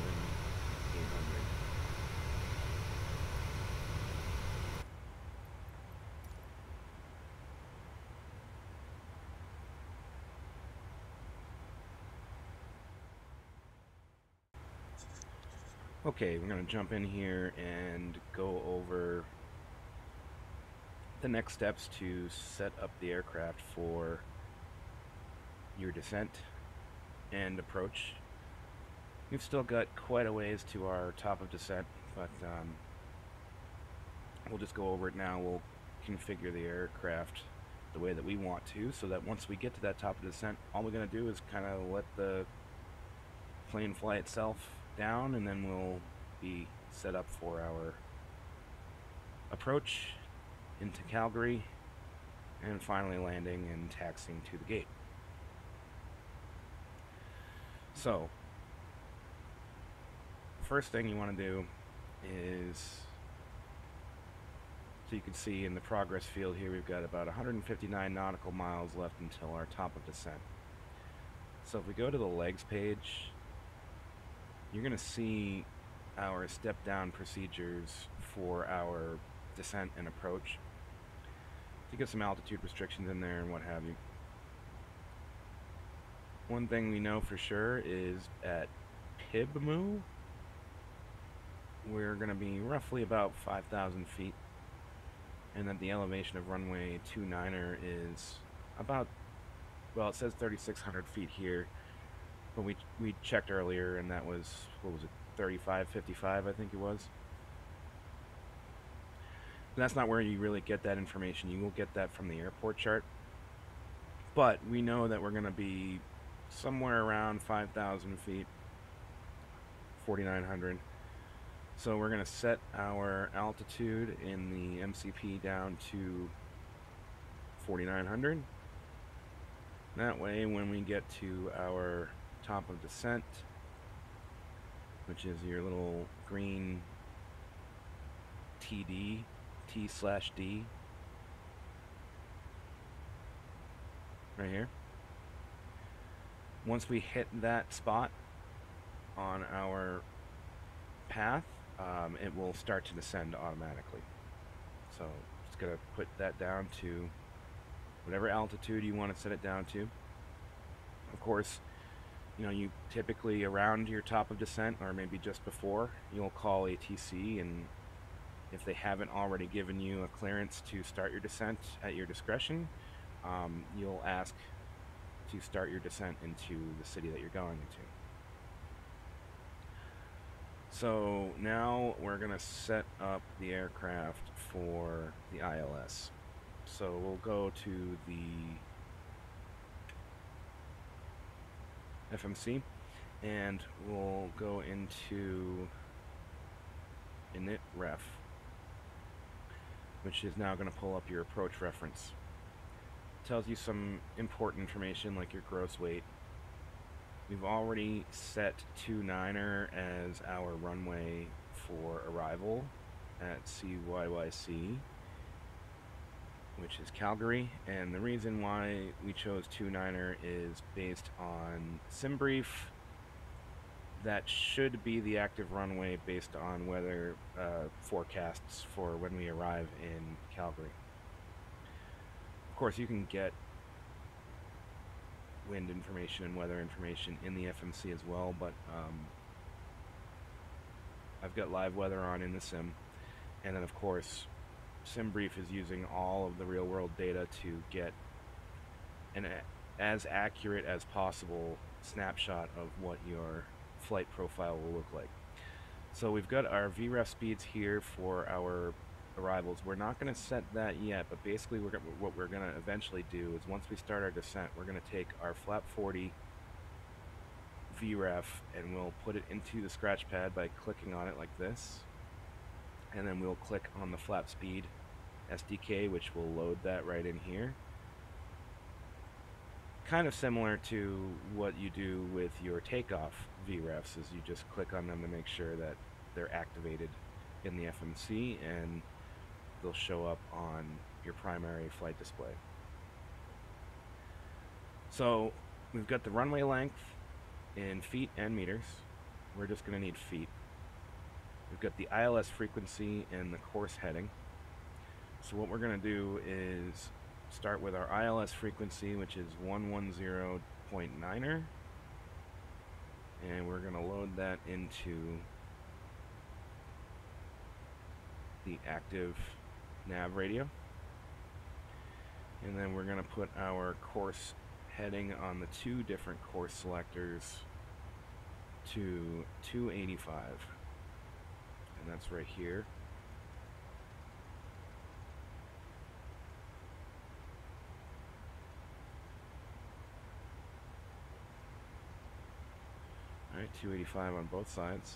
Okay, we're going to jump in here and go over the next steps to set up the aircraft for your descent and approach. We've still got quite a ways to our top of descent, but we'll just go over it now. We'll configure the aircraft the way that we want to, so that once we get to that top of the descent, all we're going to do is kind of let the plane fly itself down, and then we'll be set up for our approach into Calgary, and finally landing and taxiing to the gate. So, first thing you want to do is, so you can see in the progress field here, we've got about 159 nautical miles left until our top of descent. So if we go to the legs page, you're going to see our step down procedures for our descent and approach. To get some altitude restrictions in there and what have you. One thing we know for sure is at Pibmoo, we're going to be roughly about 5,000 feet, and that the elevation of runway 29er is about, well, it says 3,600 feet here, but we checked earlier, and that was, what was it, 3555, I think it was. And that's not where you really get that information. You will get that from the airport chart. But we know that we're going to be somewhere around 5,000 feet, 4,900. So we're going to set our altitude in the MCP down to 4,900. That way, when we get to our top of descent, which is your little green TD, T/D, right here. Once we hit that spot on our path, it will start to descend automatically. So just gonna put that down to whatever altitude you want to set it down to. Of course, you know, you typically around your top of descent, or maybe just before, you'll call ATC, and if they haven't already given you a clearance to start your descent at your discretion, you'll ask to start your descent into the city that you're going into. So now we're going to set up the aircraft for the ILS. So we'll go to the FMC, and we'll go into init ref, which is now going to pull up your approach reference. It tells you some important information like your gross weight. We've already set 29er as our runway for arrival at CYYC, which is Calgary, and the reason why we chose 29er is based on SimBrief. That should be the active runway based on weather forecasts for when we arrive in Calgary. Of course, you can get wind information and weather information in the FMC as well, but I've got live weather on in the sim, and then of course SimBrief is using all of the real world data to get an as accurate as possible snapshot of what your flight profile will look like. So we've got our VREF speeds here for our arrivals. We're not going to set that yet, but basically what we're going to eventually do is once we start our descent, we're going to take our flap 40 VREF and we'll put it into the scratch pad by clicking on it like this, and then we'll click on the flap speed SDK, which will load that right in here. Kind of similar to what you do with your takeoff VREFs, is you just click on them to make sure that they're activated in the FMC, and they'll show up on your primary flight display. So we've got the runway length in feet and meters. We're just going to need feet. We've got the ILS frequency and the course heading. So what we're going to do is start with our ILS frequency, which is 110.9er, and we're going to load that into the active nav radio, and then we're going to put our course heading on the two different course selectors to 285, and that's right here. 285 on both sides.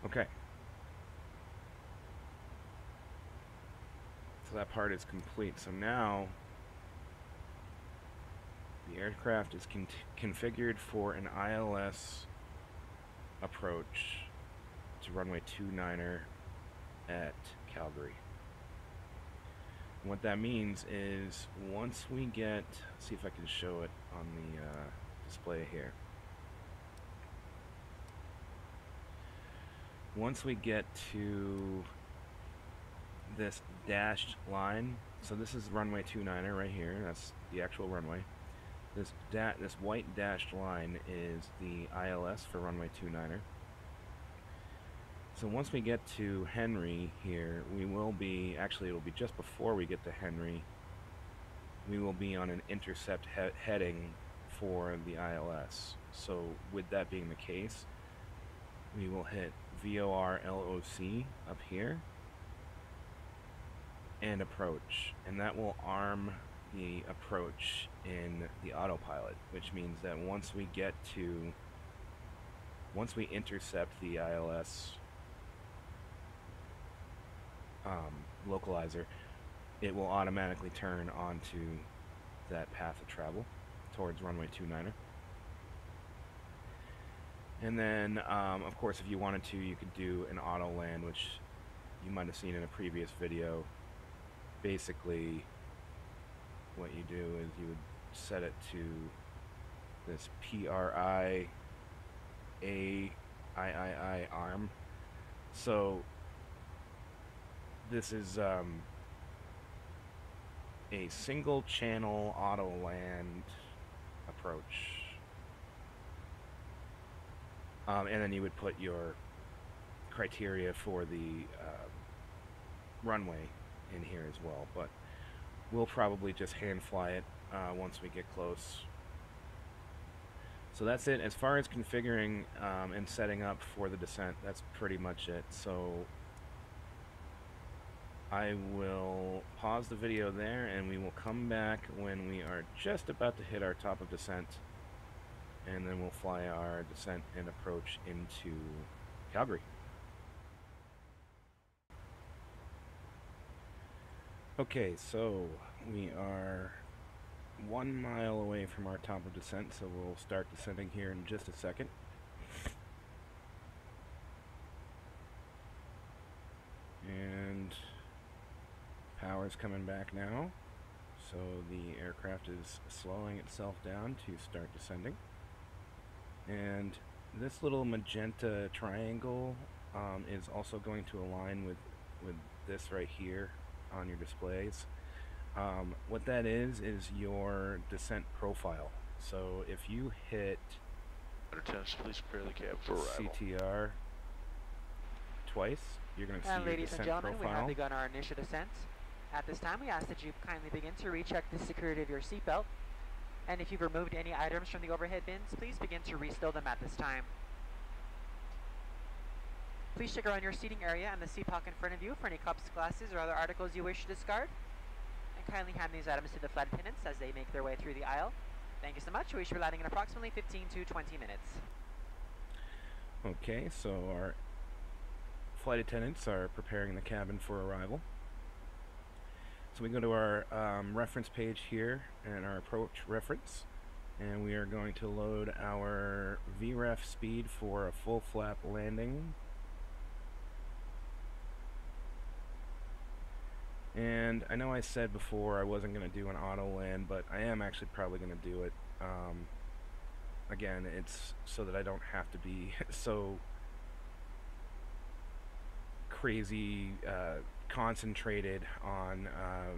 Okay. So that part is complete. So now the aircraft is configured for an ILS approach to runway 29er at Calgary. And what that means is once we get, see if I can show it on the display here. Once we get to this dashed line, so this is runway 29er right here, that's the actual runway. This white dashed line is the ILS for runway 29er. So once we get to Henry here, we will be, actually it will be just before we get to Henry, we will be on an intercept heading for the ILS. So with that being the case, we will hit VOR LOC up here and approach, and that will arm the approach in the autopilot, which means that once we intercept the ILS localizer, it will automatically turn onto that path of travel towards runway 29er. And then, of course, if you wanted to, you could do an auto land, which you might have seen in a previous video. Basically, what you do is you would set it to this PRI AIII arm. So this is a single channel auto land approach. And then you would put your criteria for the runway in here as well, but we'll probably just hand fly it once we get close. So that's it. As far as configuring and setting up for the descent, that's pretty much it. So I will pause the video there, and we will come back when we are just about to hit our top of descent, and then we'll fly our descent and approach into Calgary. Okay, so we are 1 mile away from our top of descent, so we'll start descending here in just a second. And power's coming back now, so the aircraft is slowing itself down to start descending. And this little magenta triangle is also going to align with this right here on your displays. What that is your descent profile. So if you hit please prepare the cab for arrival. CTR twice, you're going to see your ladies and descent gentlemen, profile. we have begun our initial descent. At this time, we ask that you kindly begin to recheck the security of your seatbelt. And if you've removed any items from the overhead bins, please begin to restow them at this time. Please check around your seating area and the seat pocket in front of you for any cups, glasses, or other articles you wish to discard. And kindly hand these items to the flight attendants as they make their way through the aisle. Thank you so much. We should be landing in approximately 15 to 20 minutes. Okay, so our flight attendants are preparing the cabin for arrival. So we go to our reference page here and our approach reference, and we are going to load our VREF speed for a full flap landing. And I know I said before I wasn't going to do an auto land, but I am actually probably going to do it. Again, it's so that I don't have to be so crazy concentrated on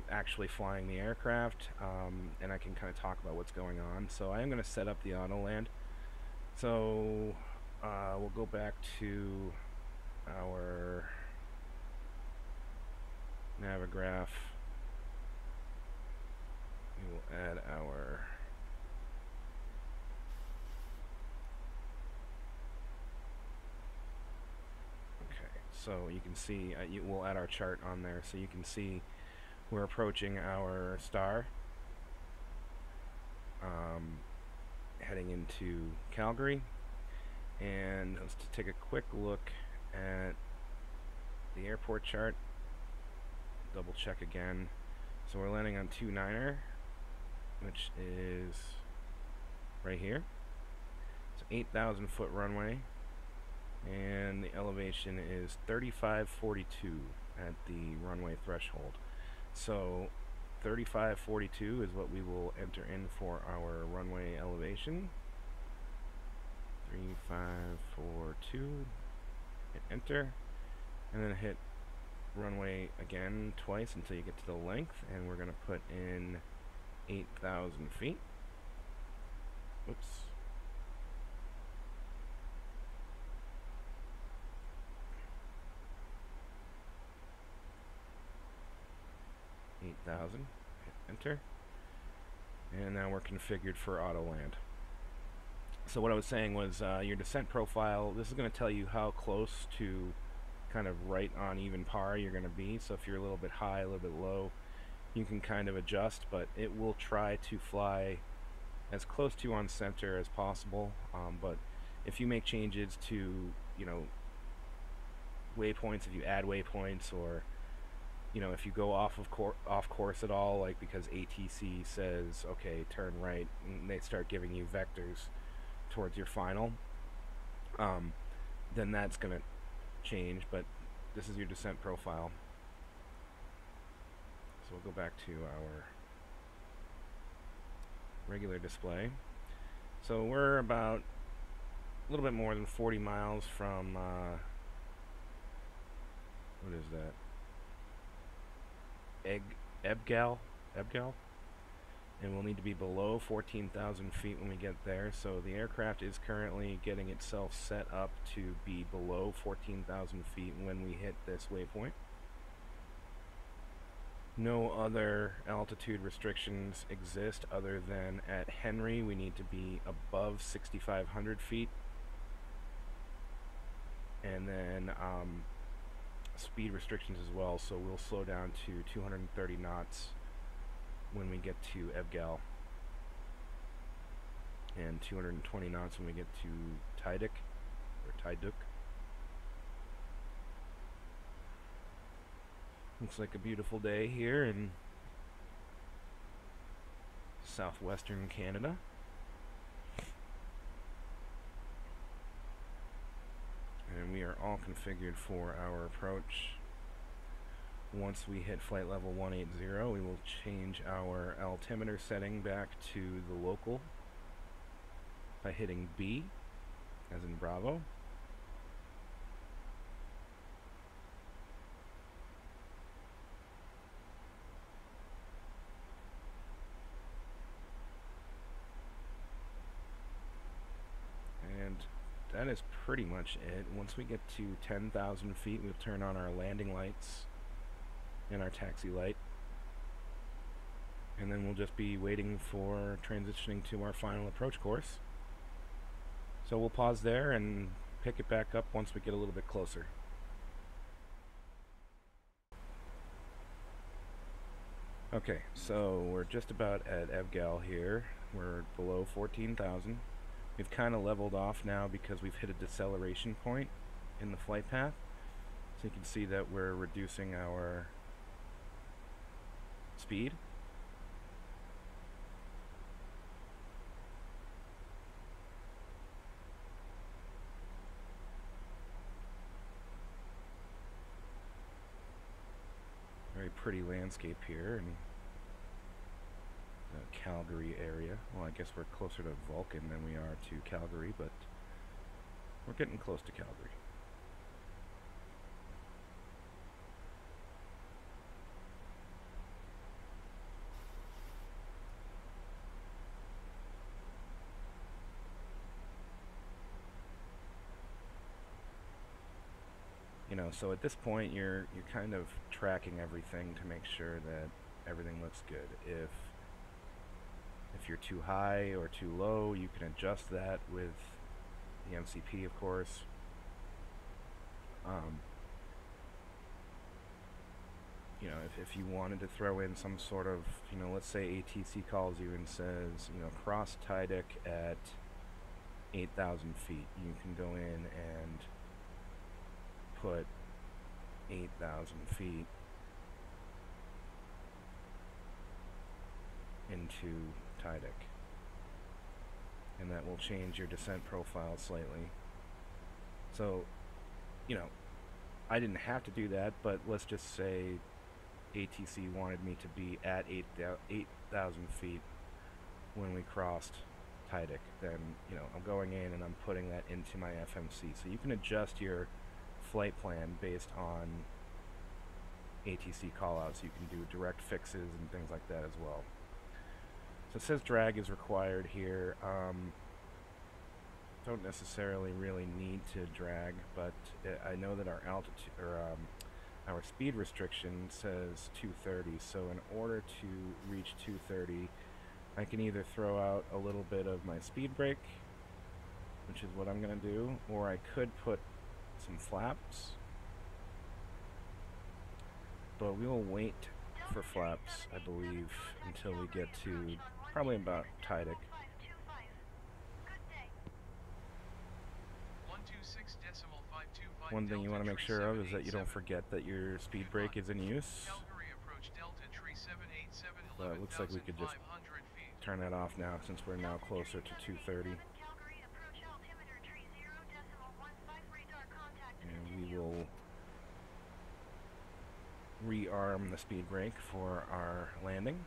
actually flying the aircraft, and I can kind of talk about what's going on. So I am going to set up the auto land. So we'll go back to our Navigraph. We will add our so you can see we'll add our chart on there, so you can see We're approaching our star, heading into Calgary, and let's just take a quick look at the airport chart, double check again. So we're landing on 29er, which is right here. It's 8,000 foot runway, and the elevation is 3542 at the runway threshold. So 3542 is what we will enter in for our runway elevation. 3542, hit enter, and then hit runway again twice until you get to the length, and we're going to put in 8,000 feet. Oops. Hit enter, and now we're configured for auto land. So what I was saying was your descent profile, this is going to tell you how close to kind of right on even par you're going to be. So if you're a little bit high, a little bit low, you can kind of adjust, but it will try to fly as close to on center as possible. But if you make changes to, you know, waypoints, if you add waypoints, or you know, if you go off course at all, like because ATC says, okay, turn right, and they start giving you vectors towards your final, then that's going to change. But this is your descent profile. So we'll go back to our regular display. So we're about a little bit more than 40 miles from, what is that? Ebgal, and we'll need to be below 14,000 feet when we get there. So the aircraft is currently getting itself set up to be below 14,000 feet when we hit this waypoint. No other altitude restrictions exist other than at Henry we need to be above 6,500 feet, and then speed restrictions as well, so we'll slow down to 230 knots when we get to Ebgal, and 220 knots when we get to Tyduk, or Tyduk. Looks like a beautiful day here in southwestern Canada. And we are all configured for our approach. Once we hit flight level 180, we will change our altimeter setting back to the local by hitting B, as in Bravo. And that is pretty much it. Once we get to 10,000 feet, we'll turn on our landing lights and our taxi light, and then we'll just be waiting for transitioning to our final approach course. So we'll pause there and pick it back up once we get a little bit closer. Okay, so we're just about at Ebgal here. We're below 14,000. We've kind of leveled off now because we've hit a deceleration point in the flight path. So you can see that we're reducing our speed. Very pretty landscape here in the Calgary area. Well, I guess we're closer to Vulcan than we are to Calgary, but we're getting close to Calgary. You know, so at this point you're kind of tracking everything to make sure that everything looks good. If you're too high or too low, you can adjust that with the MCP, of course. you know, if you wanted to throw in some sort of, you know, let's say ATC calls you and says, you know, cross Tydic at 8,000 feet, you can go in and put 8,000 feet into Tydic, and that will change your descent profile slightly. So, you know, I didn't have to do that, but let's just say ATC wanted me to be at 8,000 feet when we crossed Tydic. Then, you know, I'm going in and I'm putting that into my FMC. So you can adjust your flight plan based on ATC callouts. You can do direct fixes and things like that as well. So it says drag is required here. Don't necessarily really need to drag, but I know that our altitude or our speed restriction says 230. So in order to reach 230, I can either throw out a little bit of my speed brake, which is what I'm going to do, or I could put some flaps. But we will wait for flaps, I believe, until we get to probably about Tydic. One thing you want to make sure of is that you don't forget that your speed brake is in use. But it looks like we could just turn that off now since we're now closer to 230. And we will rearm the speed brake for our landing.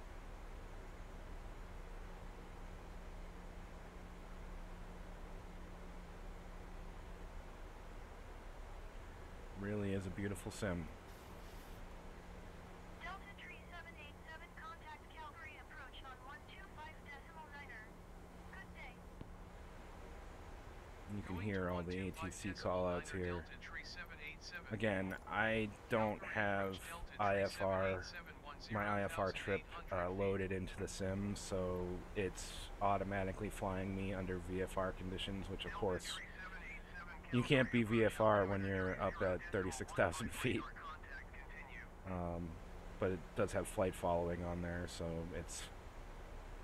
Really is a beautiful sim. Delta Tree 787, contact Calgary approach on 125.9er. Good day. You can hear all the ATC callouts here. Again, I don't have IFR, my IFR trip loaded into the sim, so it's automatically flying me under VFR conditions, which of course you can't be VFR when you're up at 36,000 feet. But it does have flight following on there, so it's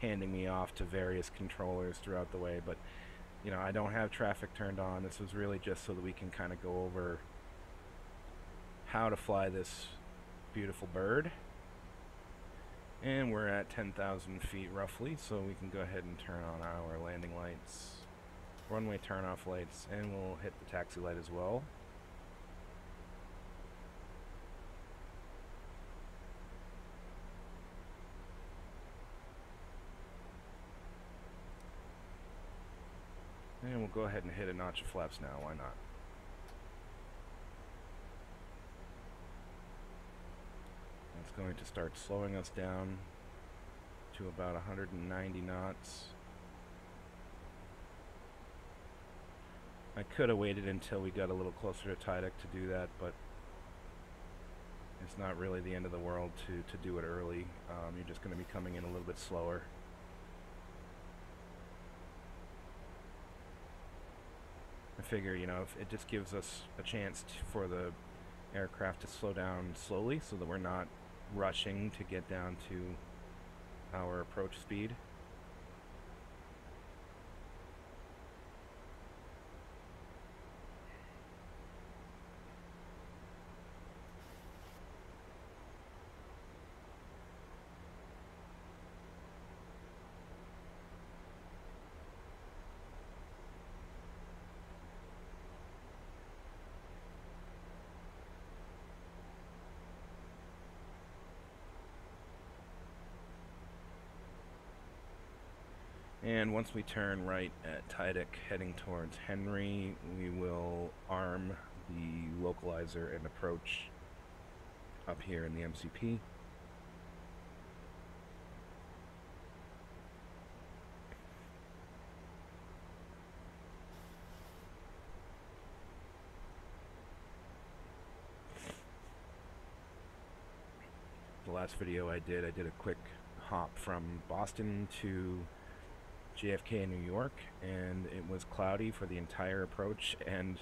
handing me off to various controllers throughout the way. But, you know, I don't have traffic turned on. This was really just so that we can kind of go over how to fly this beautiful bird. And we're at 10,000 feet roughly, so we can go ahead and turn on our landing lights, runway turn-off lights, and we'll hit the taxi light as well. And we'll go ahead and hit a notch of flaps now, why not? It's going to start slowing us down to about 190 knots. I could have waited until we got a little closer to Tydic to do that, but it's not really the end of the world to do it early. You're just going to be coming in a little bit slower. I figure, you know, if it just gives us a chance for the aircraft to slow down slowly so that we're not rushing to get down to our approach speed. And once we turn right at Tydic heading towards Henry, we will arm the localizer and approach up here in the MCP. The last video I did a quick hop from Boston to JFK in New York, and it was cloudy for the entire approach and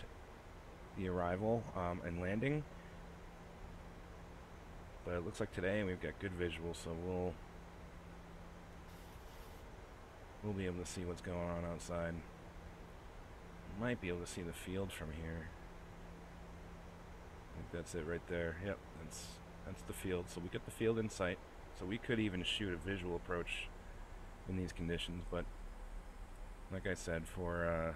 the arrival and landing. But it looks like today we've got good visual, so we'll be able to see what's going on outside. Might be able to see the field from here. I think that's it right there. Yep, that's the field. So we get the field in sight. So we could even shoot a visual approach in these conditions, but like I said, for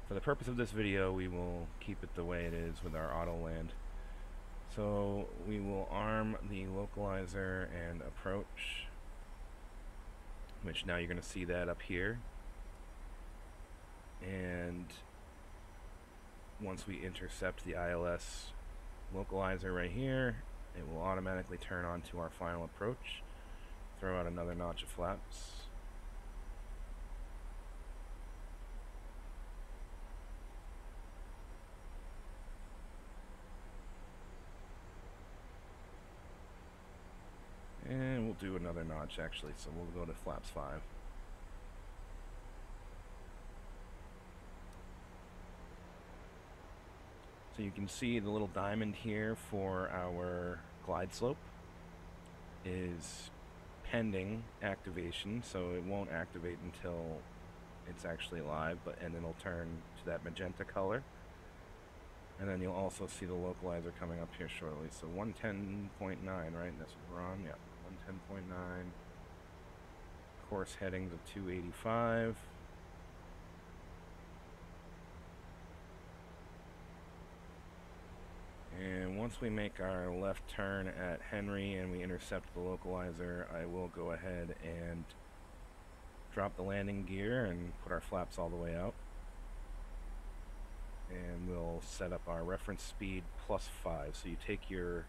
the purpose of this video, we will keep it the way it is with our auto land. So we will arm the localizer and approach, which now you're going to see that up here. And once we intercept the ILS localizer right here, it will automatically turn on to our final approach. Throw out another notch of flaps. And we'll do another notch actually, so we'll go to flaps 5. So you can see the little diamond here for our glide slope is pending activation, so it won't activate until it's actually live, and then it'll turn to that magenta color. And then you'll also see the localizer coming up here shortly. So 110.9, right? That's what we're on. Yeah, 110.9. Course headings of 285. And once we make our left turn at Henry and we intercept the localizer, I will go ahead and drop the landing gear and put our flaps all the way out. And we'll set up our reference speed +5. So you take your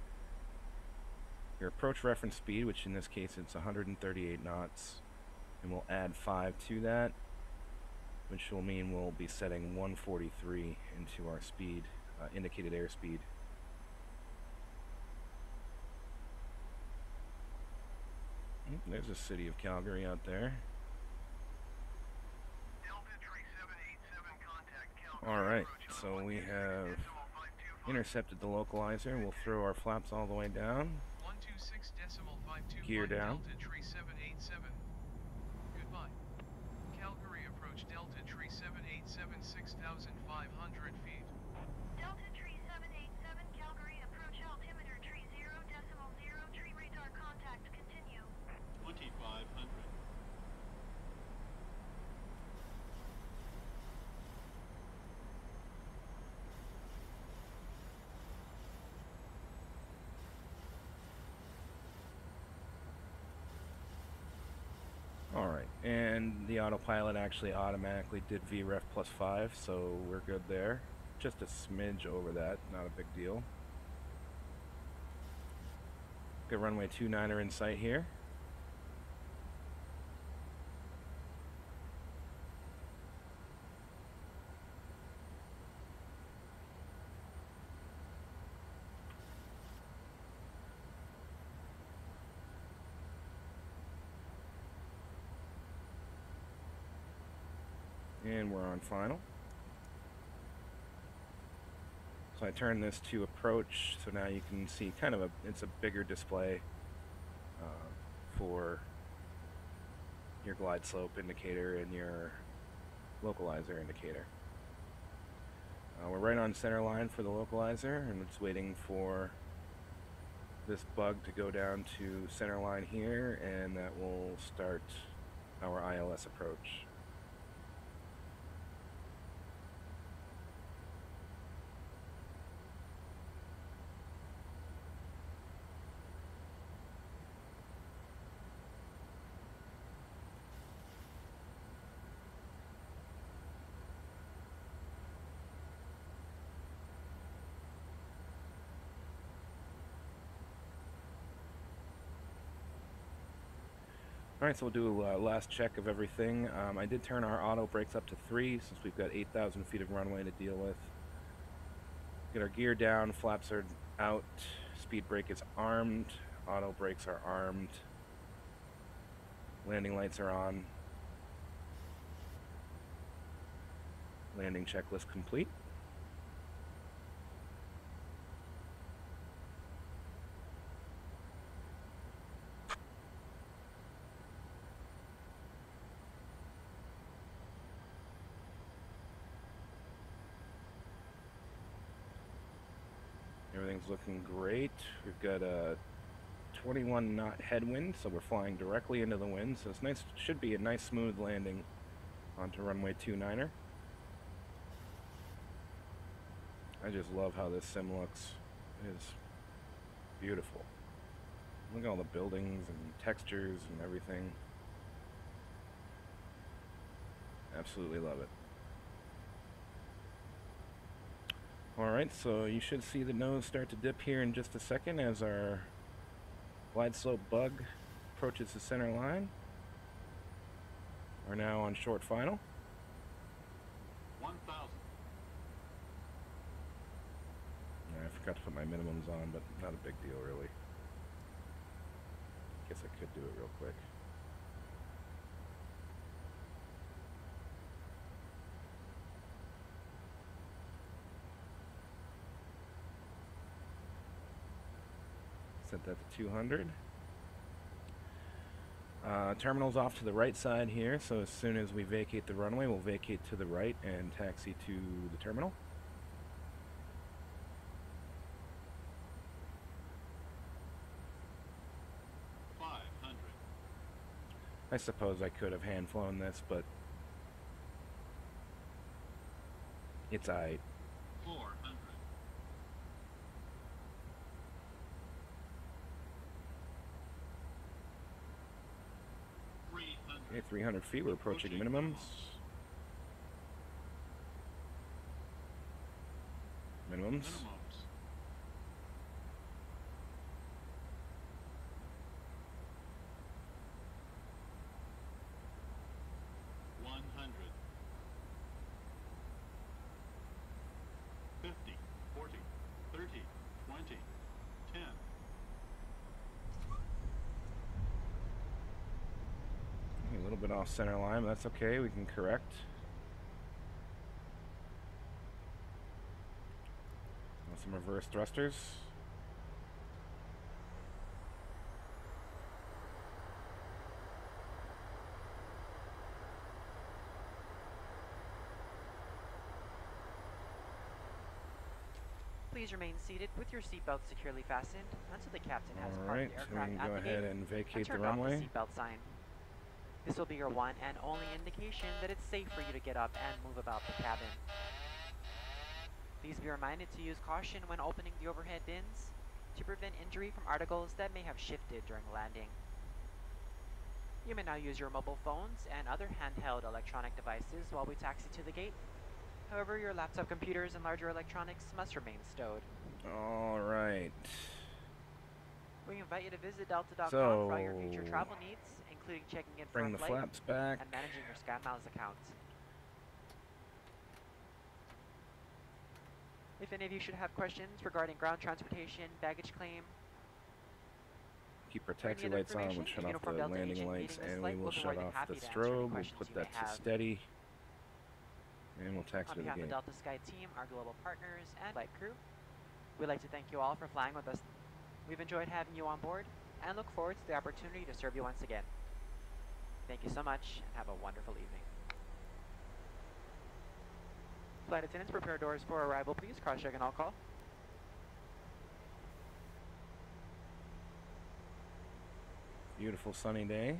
approach reference speed, which in this case it's 138 knots, and we'll add 5 to that, which will mean we'll be setting 143 into our speed, indicated airspeed. There's the city of Calgary out there. Alright, so we have intercepted the localizer. We'll throw our flaps all the way down. 126.525 Gear down. Delta Tree 787. Goodbye. Calgary approach Delta Tree 787 6,500 feet. Delta Tree 787, Calgary approach altimeter tree 0.0, tree radar contact continue. 2,500. Alright, and the autopilot actually automatically did VREF +5, so we're good there. Just a smidge over that, not a big deal. Got runway 29er in sight here. And we're on final. So I turn this to approach, so now you can see kind of it's a bigger display for your glide slope indicator and your localizer indicator. We're right on center line for the localizer, and it's waiting for this bug to go down to center line here, and that will start our ILS approach. Alright, so we'll do a last check of everything. I did turn our auto brakes up to 3 since we've got 8,000 feet of runway to deal with. Get our gear down, flaps are out, speed brake is armed, auto brakes are armed, landing lights are on, landing checklist complete. looking great. We've got a 21 knot headwind, so we're flying directly into the wind. So it's nice. Should be a nice smooth landing onto runway 29er. I just love how this sim looks. It is beautiful. Look at all the buildings and textures and everything. Absolutely love it. Alright, so you should see the nose start to dip here in just a second as our wide slope bug approaches the center line. We're now on short final. 1,000. I forgot to put my minimums on, but not a big deal really. Guess I could do it real quick. Set that to 200. Terminal's off to the right side here, so as soon as we vacate the runway, we'll vacate to the right and taxi to the terminal. I suppose I could have hand flown this, but it's aight. 400. Okay, 300 feet, we're approaching minimums. Minimums. 50, 40, 30, 20, 10. A little bit off center line, but that's okay, we can correct. Some reverse thrusters. Please remain seated with your seatbelt securely fastened until the captain has All parked right, the we aircraft can at go the ahead gate and vacate the turned off runway. the seatbelt sign. This will be your one and only indication that it's safe for you to get up and move about the cabin. Please be reminded to use caution when opening the overhead bins to prevent injury from articles that may have shifted during landing. You may now use your mobile phones and other handheld electronic devices while we taxi to the gate. However, your laptop computers and larger electronics must remain stowed. All right. We invite you to visit delta.com for all your future travel needs, including checking in for Bring a the flight flaps back. and managing your SkyMiles account. If any of you should have questions regarding ground transportation, baggage claim, Keep our or any taxi other lights on, we'll information, shut the off the Uniform Delta landing agent lights, leading this and flight we will will be shut more than off happy the to answer any strobe. We'll questions put you that may to have. steady. And we'll taxi On to the behalf of gate. the Delta Sky team, our global partners, and flight crew, we'd like to thank you all for flying with us. We've enjoyed having you on board and look forward to the opportunity to serve you once again. Thank you so much and have a wonderful evening. Flight attendants, prepare doors for arrival, please. Cross-check and all call. Beautiful sunny day.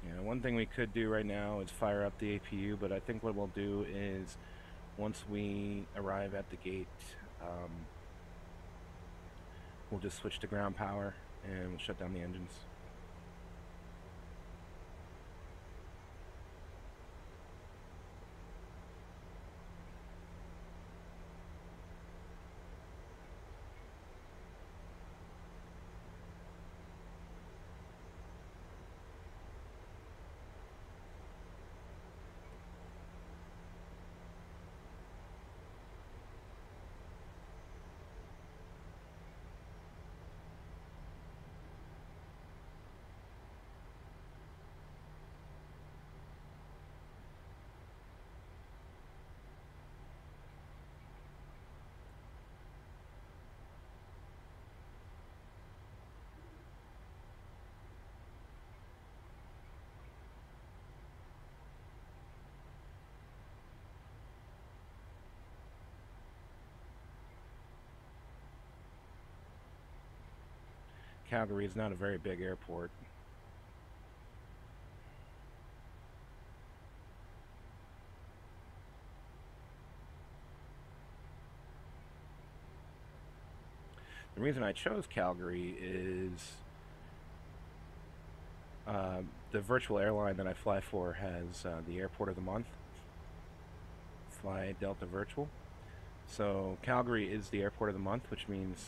Yeah, one thing we could do right now is fire up the APU, but I think what we'll do is once we arrive at the gate, we'll just switch to ground power and we'll shut down the engines. Calgary is not a very big airport. The reason I chose Calgary is the virtual airline that I fly for has the airport of the month. Fly Delta Virtual. So Calgary is the airport of the month, which means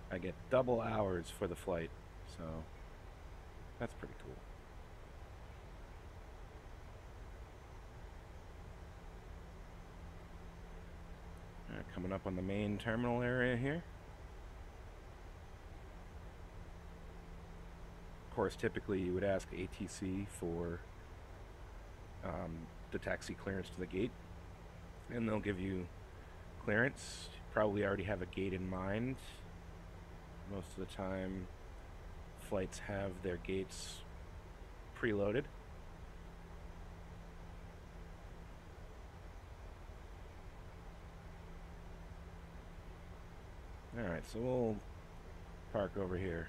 I get double hours for the flight. So that's pretty cool. Coming up on the main terminal area here. Of course, typically you would ask ATC for the taxi clearance to the gate, and they'll give you clearance. You probably already have a gate in mind. Most of the time, flights have their gates preloaded. Alright, so we'll park over here.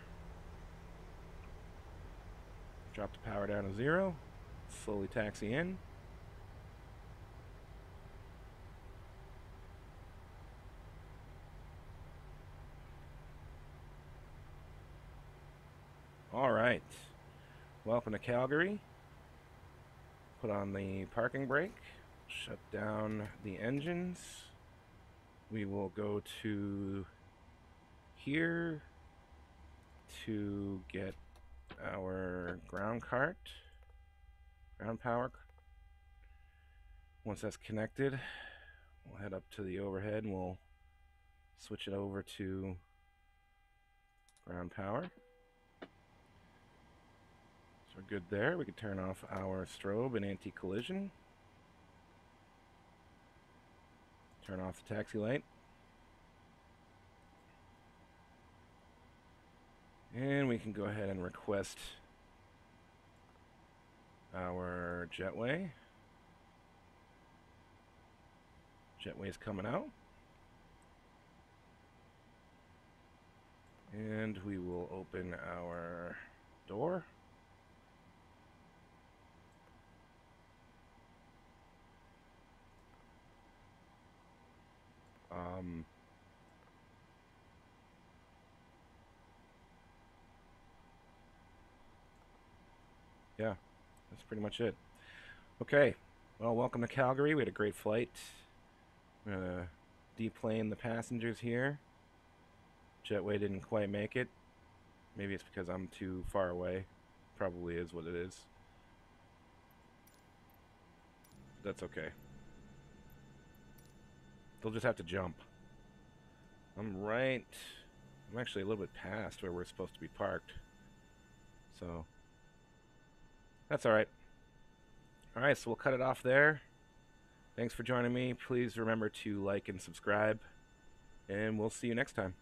Drop the power down to 0. Slowly taxi in. Alright. Welcome to Calgary. Put on the parking brake. Shut down the engines. We will go to here to get our ground cart, ground power. Once that's connected, we'll head up to the overhead and we'll switch it over to ground power. So we're good there. We can turn off our strobe and anti-collision. Turn off the taxi light. And we can go ahead and request our jetway. Jetway's coming out. And we will open our door. Yeah, that's pretty much it. Okay, well, welcome to Calgary. We had a great flight. I'm gonna deplane the passengers here. Jetway didn't quite make it. Maybe it's because I'm too far away. Probably is what it is. That's okay. They'll just have to jump. I'm actually a little bit past where we're supposed to be parked. So that's alright. Alright, so we'll cut it off there. Thanks for joining me. Please remember to like and subscribe. And we'll see you next time.